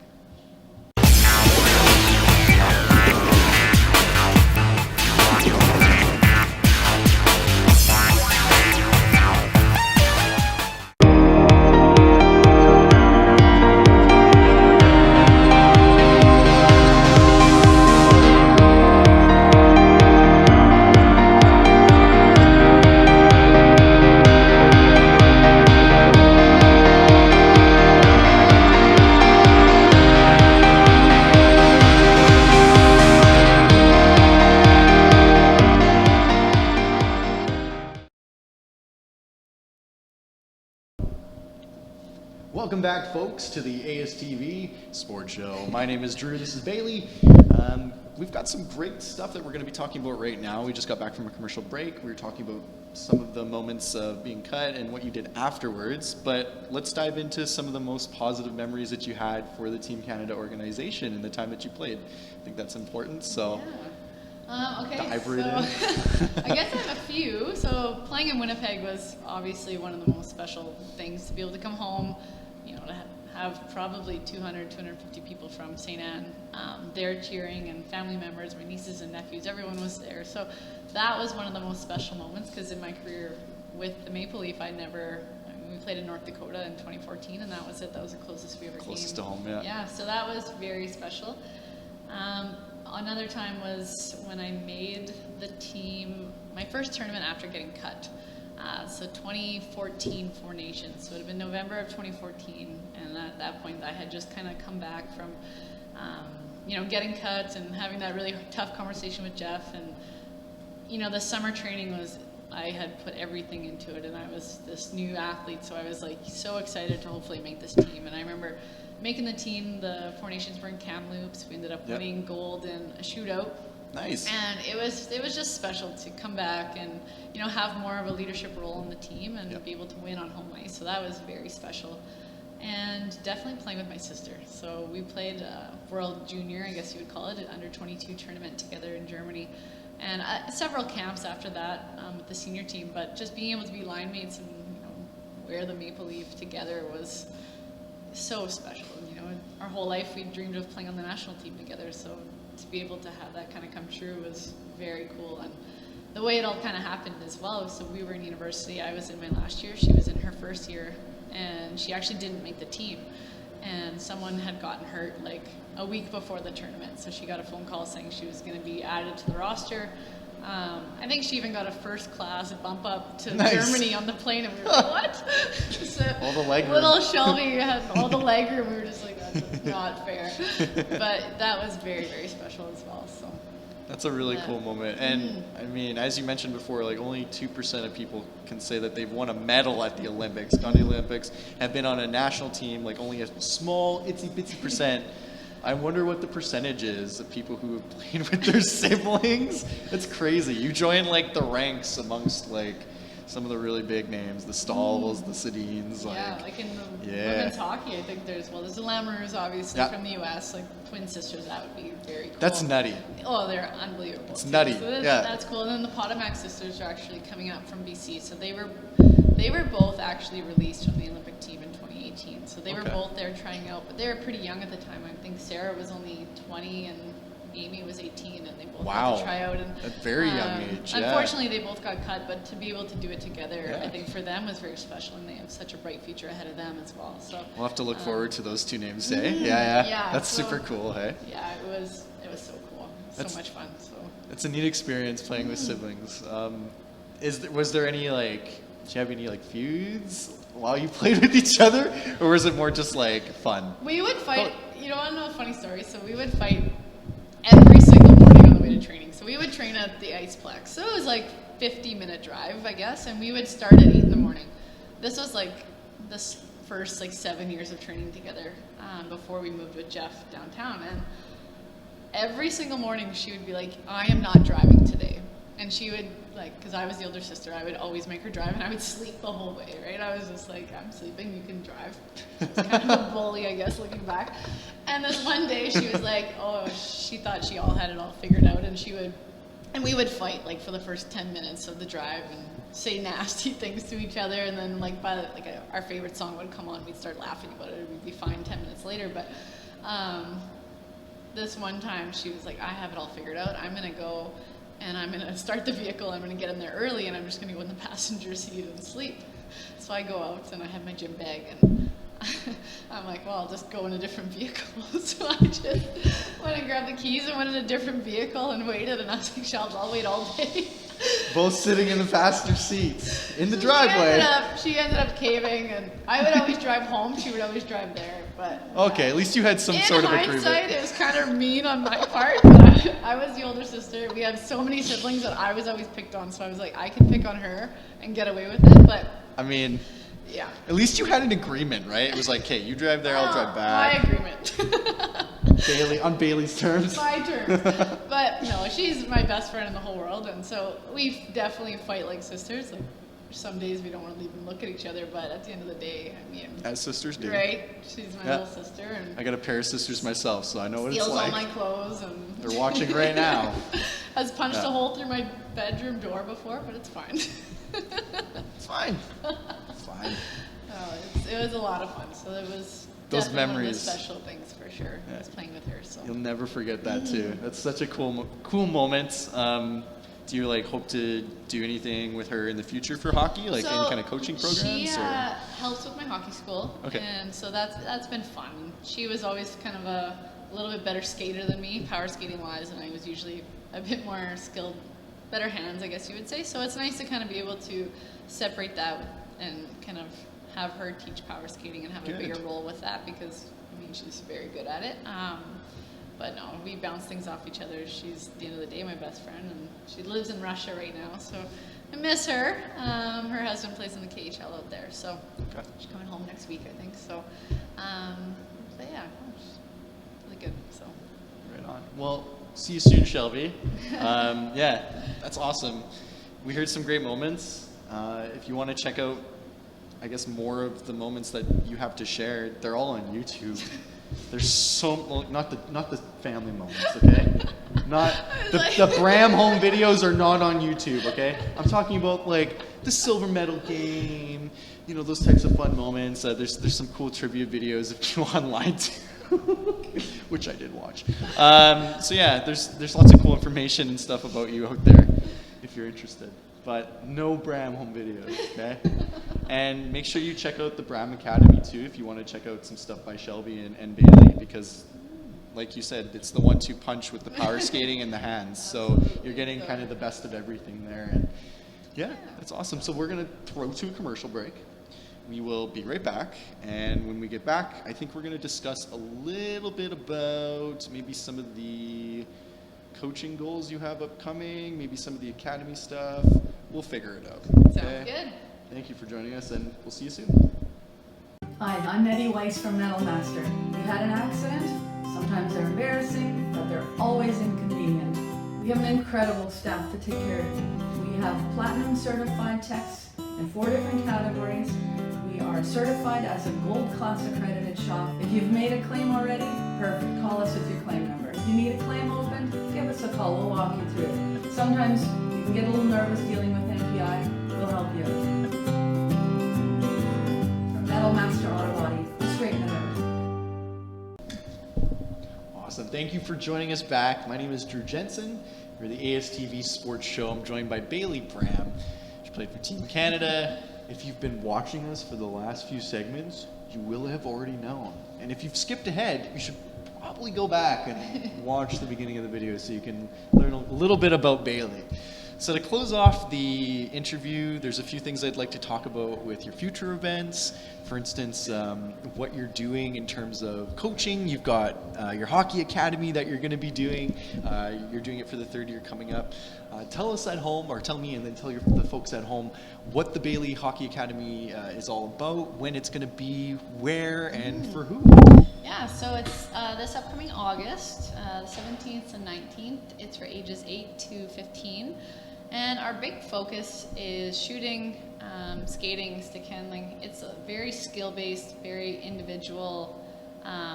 Welcome back, folks, to the ASTV Sports Show. My name is Drew. This is Bailey. We've got some great stuff that we're going to be talking about right now. We just got back from a commercial break. We were talking about some of the moments of being cut and what you did afterwards. But let's dive into some of the most positive memories that you had for the Team Canada organization in the time that you played. I think that's important. So. Okay, dive right in. I guess I have a few. So playing in Winnipeg was obviously one of the most special things, to be able to come home, you know, to have probably 200, 250 people from Ste Anne there cheering, and family members, my nieces and nephews, everyone was there. So that was one of the most special moments, because in my career with the Maple Leaf, we played in North Dakota in 2014, and that was it. That was the closest we ever came. Closest to home, yeah. Yeah, so that was very special. Another time was when I made the team, my first tournament after getting cut. So 2014 Four Nations. So it had been November of 2014, and at that point I had just kind of come back from, getting cut and having that really tough conversation with Jeff. And, the summer training I had put everything into it, and I was this new athlete, so I was like so excited to hopefully make this team. And I remember making the team, the Four Nations were in Kamloops. We ended up winning gold in a shootout. Nice. And it was just special to come back and, have more of a leadership role in the team and be able to win on home ice. So that was very special. And definitely playing with my sister. So we played World Junior, I guess you would call it, an under-22 tournament together in Germany. And several camps after that with the senior team. But just being able to be line mates and, wear the Maple Leaf together was so special. Our whole life we dreamed of playing on the national team together, so to be able to have that kind of come true was very cool. And the way it all kind of happened as well, so we were in university, I was in my last year, she was in her first year, and she actually didn't make the team. and someone had gotten hurt like a week before the tournament. So she got a phone call saying she was going to be added to the roster. I think she even got a first class bump up to Germany on the plane, and we were like, what? So all the leg room. Little Shelby had all the leg room. We were just like, that's not fair. But that was very, very special as well. So that's a really cool moment. And I mean, as you mentioned before, like only 2% of people can say that they've won a medal at the Olympics, gone to the Olympics, have been on a national team, like only a small itsy bitsy percent. I wonder what the percentage is of people who have played with their siblings. That's crazy. You join like the ranks amongst like some of the really big names, the Stahls, the Sedins. Like in the women's hockey, I think there's the Lamoureux, obviously, from the U.S., like twin sisters. That would be very cool. That's nutty. Oh, they're unbelievable. It's nutty. So that's cool. And then the Potomac sisters are actually coming up from BC. So they were both actually released from the Olympic team in 2018. So they were both there trying out, but they were pretty young at the time. I think Sarah was only 20 and Amy was 18, and they both had to try out. And at a very young age. Unfortunately, they both got cut, but to be able to do it together, I think for them was very special, and they have such a bright future ahead of them as well. So we'll have to look forward to those two names, eh? Yeah. That's super cool, hey? Yeah, it was so cool. So much fun. So it's a neat experience playing with siblings. Was there any did you have any feuds while you played with each other, or was it more just like fun? We would fight. You want to know a funny story? So we would fight every single morning on the way to training. So we would train at the Iceplex. So it was like 50-minute drive, I guess, and we would start at 8 in the morning. This was like this first 7 years of training together before we moved with Jeff downtown. And every single morning she would be like, I am not driving today. And she would, because I was the older sister, I would always make her drive, and I would sleep the whole way, right? I was just like, I'm sleeping, you can drive. It's kind of a bully, I guess, looking back. And this one day, she was like, she thought she had it all figured out, and we would fight, for the first 10 minutes of the drive, and say nasty things to each other, and then, our favorite song would come on, we'd start laughing about it, and we'd be fine 10 minutes later, but this one time, she was like, I have it all figured out, I'm gonna go, and I'm going to start the vehicle, I'm going to get in there early, and I'm just going to go in the passenger seat and sleep. So I go out, and I have my gym bag, and I'm like, well, I'll just go in a different vehicle. So I just went and grabbed the keys and went in a different vehicle and waited, and I was like, Shelby, I'll wait all day. Both sitting in the passenger seats in the driveway. She ended up caving, and I would always drive home. She would always drive there. But okay, at least you had some sort of agreement. In hindsight, it was kind of mean on my part. But I was the older sister. We had so many siblings that I was always picked on. So I was like, I can pick on her and get away with it. But I mean, yeah. At least you had an agreement, right? It was like, hey, you drive there, I'll drive back. My agreement. On Bailey's terms. My terms. But no, she's my best friend in the whole world, and so we definitely fight like sisters. Some days we don't want to even look at each other, but at the end of the day, I mean, as sisters do. Right? She's my little sister, and I got a pair of sisters myself, so I know what it's like. Steals all my clothes, and they're watching right now. Has punched a hole through my bedroom door before, but it's fine. It's fine. It's fine. It was a lot of fun. So it was those memories. One of the special things for sure. I was playing with her, so you'll never forget that too. That's such a cool moment. Do you hope to do anything with her in the future for hockey, any kind of coaching programs? She helps with my hockey school, okay. And so that's been fun. She was always kind of a little bit better skater than me, power skating wise, and I was usually a bit more skilled, better hands, I guess you would say. So it's nice to kind of be able to separate that and kind of have her teach power skating and have a bigger role with that, because I mean she's very good at it. But no, we bounce things off each other. She's, at the end of the day, my best friend, and she lives in Russia right now, so I miss her. Her husband plays in the KHL out there, so she's coming home next week, I think. So yeah, she's really good. So right on. Well, see you soon, Shelby. Yeah, that's awesome. We heard some great moments. If you want to check out, I guess, more of the moments that you have to share, they're all on YouTube. There's not the family moments, okay? Not the Bram home videos are not on YouTube, okay? I'm talking about the silver medal game, those types of fun moments. There's some cool trivia videos if you online too, which I did watch. So yeah, there's lots of cool information and stuff about you out there if you're interested. but no Bram home videos, okay? And make sure you check out the Bram Academy too if you want to check out some stuff by Shelby and Bailey, because like you said, it's the 1-2 punch with the power skating and the hands. So you're getting kind of the best of everything there. And yeah, that's awesome. So we're going to throw to a commercial break. We will be right back. And when we get back, I think we're going to discuss a little bit about maybe some of the coaching goals you have upcoming, maybe some of the academy stuff. We'll figure it out. Sounds good. Thank you for joining us, and we'll see you soon. Hi, I'm Eddie Weiss from Medal Master. You had an accident? Sometimes they're embarrassing, but they're always inconvenient. We have an incredible staff to take care of you. We have platinum certified techs in 4 different categories. We are certified as a gold class accredited shop. If you've made a claim already, perfect. Call us with your claim number. If you need a claim opened, give us a call. We'll walk you through it. Sometimes you can get a little nervous dealing with NPI. We'll help you. From Medal Master Auto Body, straighten it out. Awesome. Thank you for joining us back. My name is Drew Jensen. We're the ASTV Sports Show. I'm joined by Bailey Bram. She played for Team Canada. If you've been watching us for the last few segments, you will have already known. And if you've skipped ahead, you should probably go back and watch the beginning of the video so you can learn a little bit about Bailey. So to close off the interview, there's a few things I'd like to talk about with your future events. For instance, what you're doing in terms of coaching. You've got your hockey academy that you're going to be doing. You're doing it for the 3rd year coming up. Tell us at home, or tell me and then tell the folks at home, what the Bailey Hockey Academy is all about, when it's going to be, where, and for who. Yeah, so it's this upcoming August, the 17th and 19th. It's for ages 8 to 15. And our big focus is shooting, skating, stick handling. It's a very skill-based, very individual,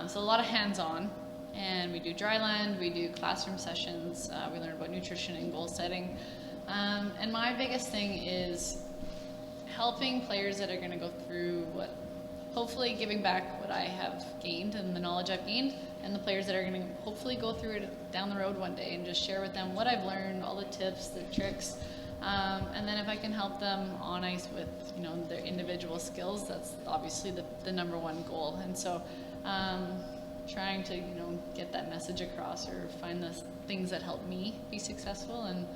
so a lot of hands-on. And we do dry land, we do classroom sessions, we learn about nutrition and goal setting. And my biggest thing is helping players that are going to go through hopefully giving back what I have gained and the knowledge I've gained, and the players that are going to hopefully go through it down the road one day, and just share with them what I've learned, all the tips, the tricks, and then if I can help them on ice with their individual skills, that's obviously the number one goal. And so trying to get that message across, or find the things that help me be successful, and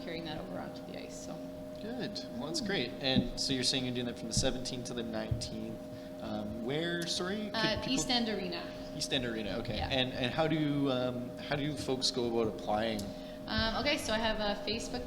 carrying that over onto the ice. So. Good. Well, that's great. And so you're saying you're doing that from the 17th to the 19th. Where? Sorry. East End Arena. East End Arena. Okay. Yeah. And how do folks go about applying? Okay, so I have a Facebook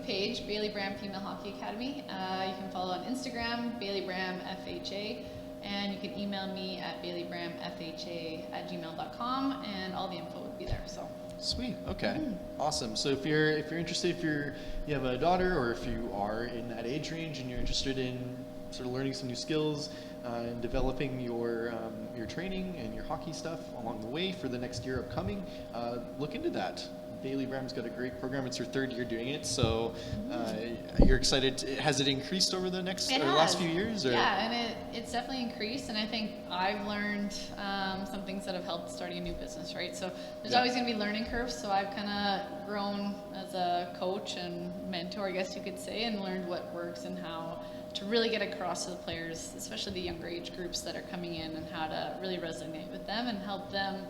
page, Bailey Bram Female Hockey Academy. You can follow on Instagram, Bailey Bram FHA, and you can email me at baileybramfha@gmail.com, and all the info would be there. So. Sweet. Okay. Awesome. So if you're interested, if you have a daughter, or if you are in that age range and you're interested in sort of learning some new skills and developing your training and your hockey stuff along the way for the next year upcoming, look into that. Bailey Bram's got a great program. It's her 3rd year doing it, so you're excited. Has it increased over the last few years? Or? Yeah, and it's definitely increased, and I think I've learned some things that have helped starting a new business, right? So there's always going to be learning curves, so I've kind of grown as a coach and mentor, I guess you could say, and learned what works and how to really get across to the players, especially the younger age groups that are coming in, and how to really resonate with them and help them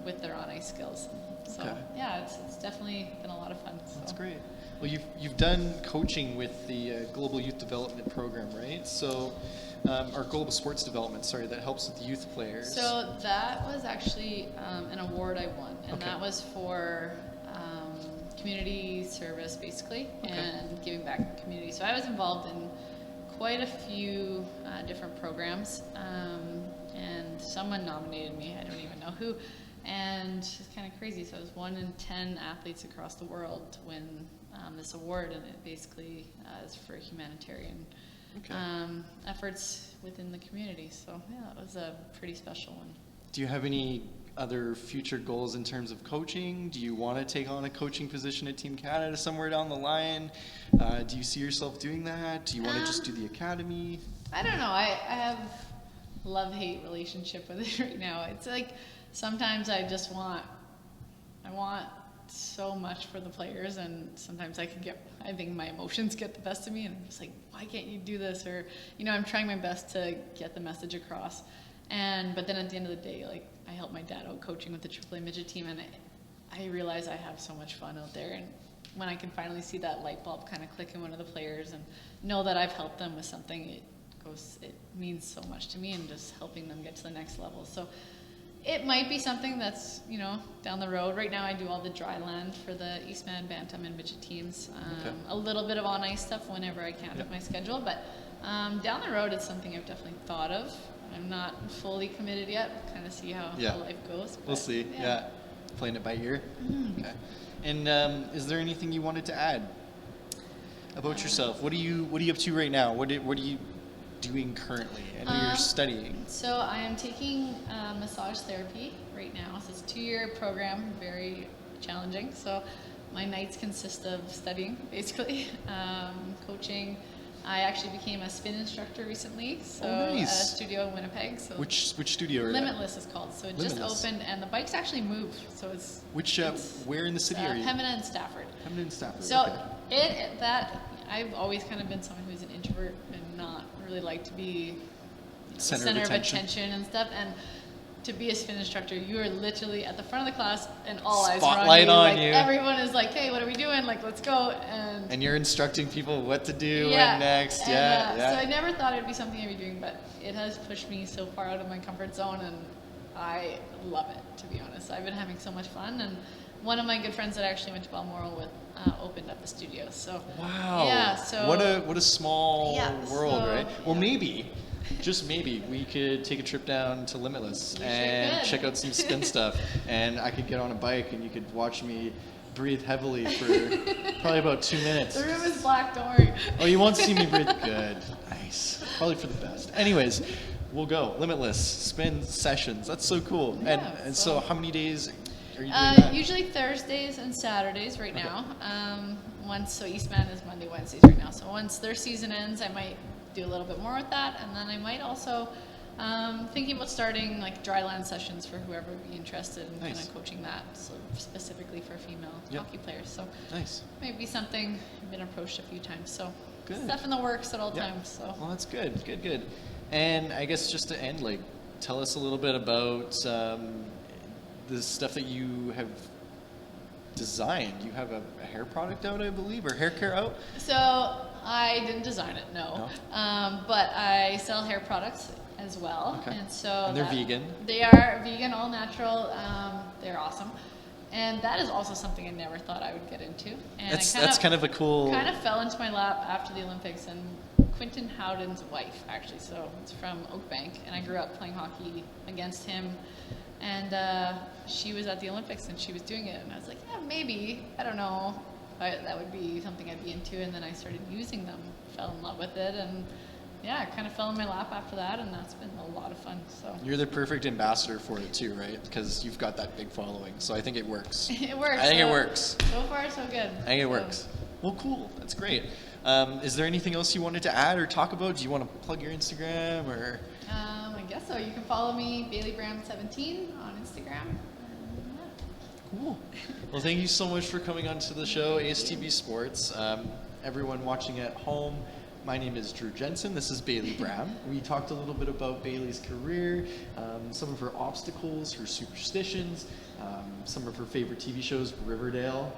with their on-ice skills. So yeah, it's definitely been a lot of fun. So. That's great. Well, you've done coaching with the Global Youth Development Program, right? So, or Global Sports Development, sorry, that helps with youth players. So that was actually an award I won, and that was for community service, basically, and giving back to the community. So I was involved in quite a few different programs, and someone nominated me. I don't even know who. And it's kind of crazy. So I was 1 in 10 athletes across the world to win this award, and it basically is for humanitarian efforts within the community. So yeah, that was a pretty special one. Do you have any other future goals in terms of coaching? Do you want to take on a coaching position at Team Canada somewhere down the line? Do you see yourself doing that? Do you want to just do the academy? I don't know. I have love-hate relationship with it right now. It's like sometimes I want so much for the players, and sometimes I think my emotions get the best of me, and I'm just like, why can't you do this? Or, I'm trying my best to get the message across. But then at the end of the day, like, I help my dad out coaching with the AAA midget team, and I realize I have so much fun out there. And when I can finally see that light bulb kind of click in one of the players and know that I've helped them with something, it means so much to me, and just helping them get to the next level. So it might be something that's, down the road. Right now I do all the dry land for the Eastman, Bantam, and midget teams. A little bit of on-ice stuff whenever I can with my schedule, but down the road it's something I've definitely thought of. I'm not fully committed yet. Kind of see how life goes. We'll see. Yeah. Playing it by ear. Okay. And is there anything you wanted to add about yourself? What are you up to right now? What are you doing currently? I know you're studying. So I am taking massage therapy right now. So it's a 2-year program, very challenging. So my nights consist of studying, basically, coaching. I actually became a spin instructor recently, so at a studio in Winnipeg. So which studio? Limitless is called. So it just opened, and the bikes actually moved. So it's where in the city are you? Pembina and Stafford. Pembina and Stafford. So I've always kind of been someone who's an introvert and not really like to be center of attention and stuff. And to be a spin instructor, you are literally at the front of the class and all eyes are on you. Everyone is like, hey, what are we doing? Like, let's go. And you're instructing people what to do and next. So I never thought it'd be something I'd be doing, but it has pushed me so far out of my comfort zone, and I love it, to be honest. I've been having so much fun, and one of my good friends that I actually went to Balmoral with opened up the studio. So wow. Yeah. So what a small world, right? Well, maybe. Just maybe we could take a trip down to Limitless and check out some spin stuff, and I could get on a bike and you could watch me breathe heavily for probably about 2 minutes. The room is black, don't worry. Oh, you won't see me breathe? Good. Nice. Probably for the best. Anyways, we'll go. Limitless spin sessions. That's so cool. Yeah, and so how many days are you doing that? Usually Thursdays and Saturdays right now. So Eastman is Monday, Wednesdays right now. So once their season ends, I might do a little bit more with that, and then I might also thinking about starting like dry land sessions for whoever would be interested in kind of coaching that, so specifically for female hockey players. So maybe something I've been approached a few times. So stuff in the works at all times. So well, that's good. And I guess just to end, like, tell us a little bit about the stuff that you have designed. You have a hair product out, I believe, or hair care out? So I didn't design it, no. But I sell hair products as well. Okay. And they're vegan? They are vegan, all natural. They're awesome. And that is also something I never thought I would get into. And that's kind of a cool... kind of fell into my lap after the Olympics, and Quentin Howden's wife, actually. So it's from Oakbank, and I grew up playing hockey against him. And she was at the Olympics and she was doing it, and I was like, yeah, maybe, I don't know, that would be something I'd be into. And then I started using them, fell in love with it, and it kind of fell in my lap after that, and that's been a lot of fun. So you're the perfect ambassador for it too, right? Because you've got that big following, so I think it works. It works. I think it works. So far, so good. I think it works. Well, cool. That's great. Is there anything else you wanted to add or talk about? Do you want to plug your Instagram or? I guess so. You can follow me, Bailey Bram 17 on Instagram. Cool. Well, thank you so much for coming on to the show, ASTV Sports. Everyone watching at home, my name is Drew Jensen. This is Bailey Bram. We talked a little bit about Bailey's career, some of her obstacles, her superstitions, some of her favorite TV shows, Riverdale,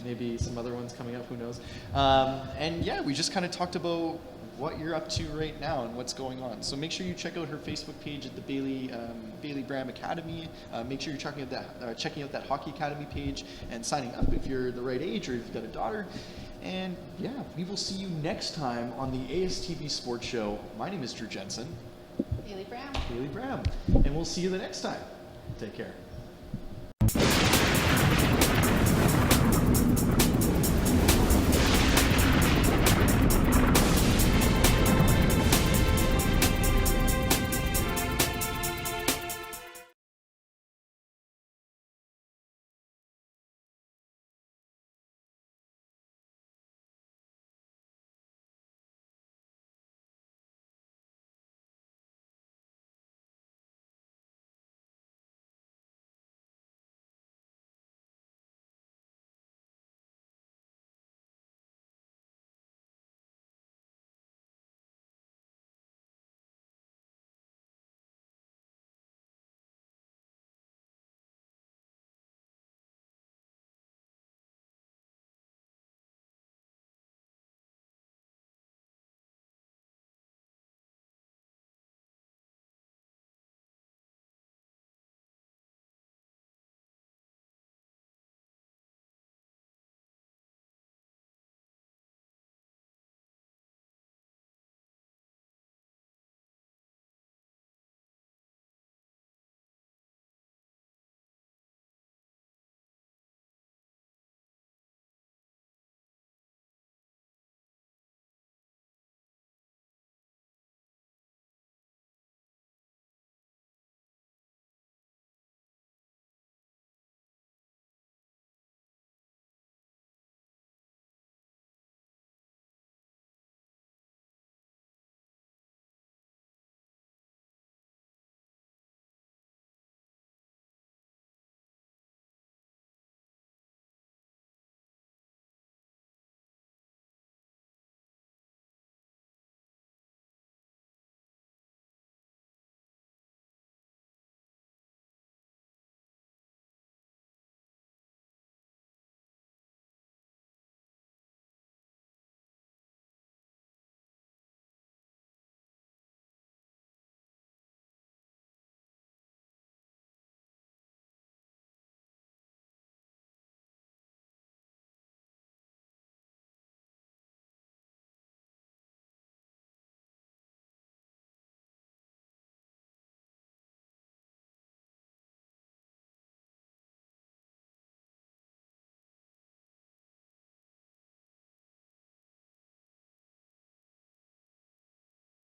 maybe some other ones coming up, who knows. And yeah, we just kind of talked about what you're up to right now and what's going on. So make sure you check out her Facebook page at the Bailey Bram Academy. Make sure you're checking out that Hockey Academy page and signing up if you're the right age or if you've got a daughter. And yeah, we will see you next time on the ASTV Sports Show. My name is Drew Jensen. Bailey Bram. Bailey Bram. And we'll see you the next time. Take care.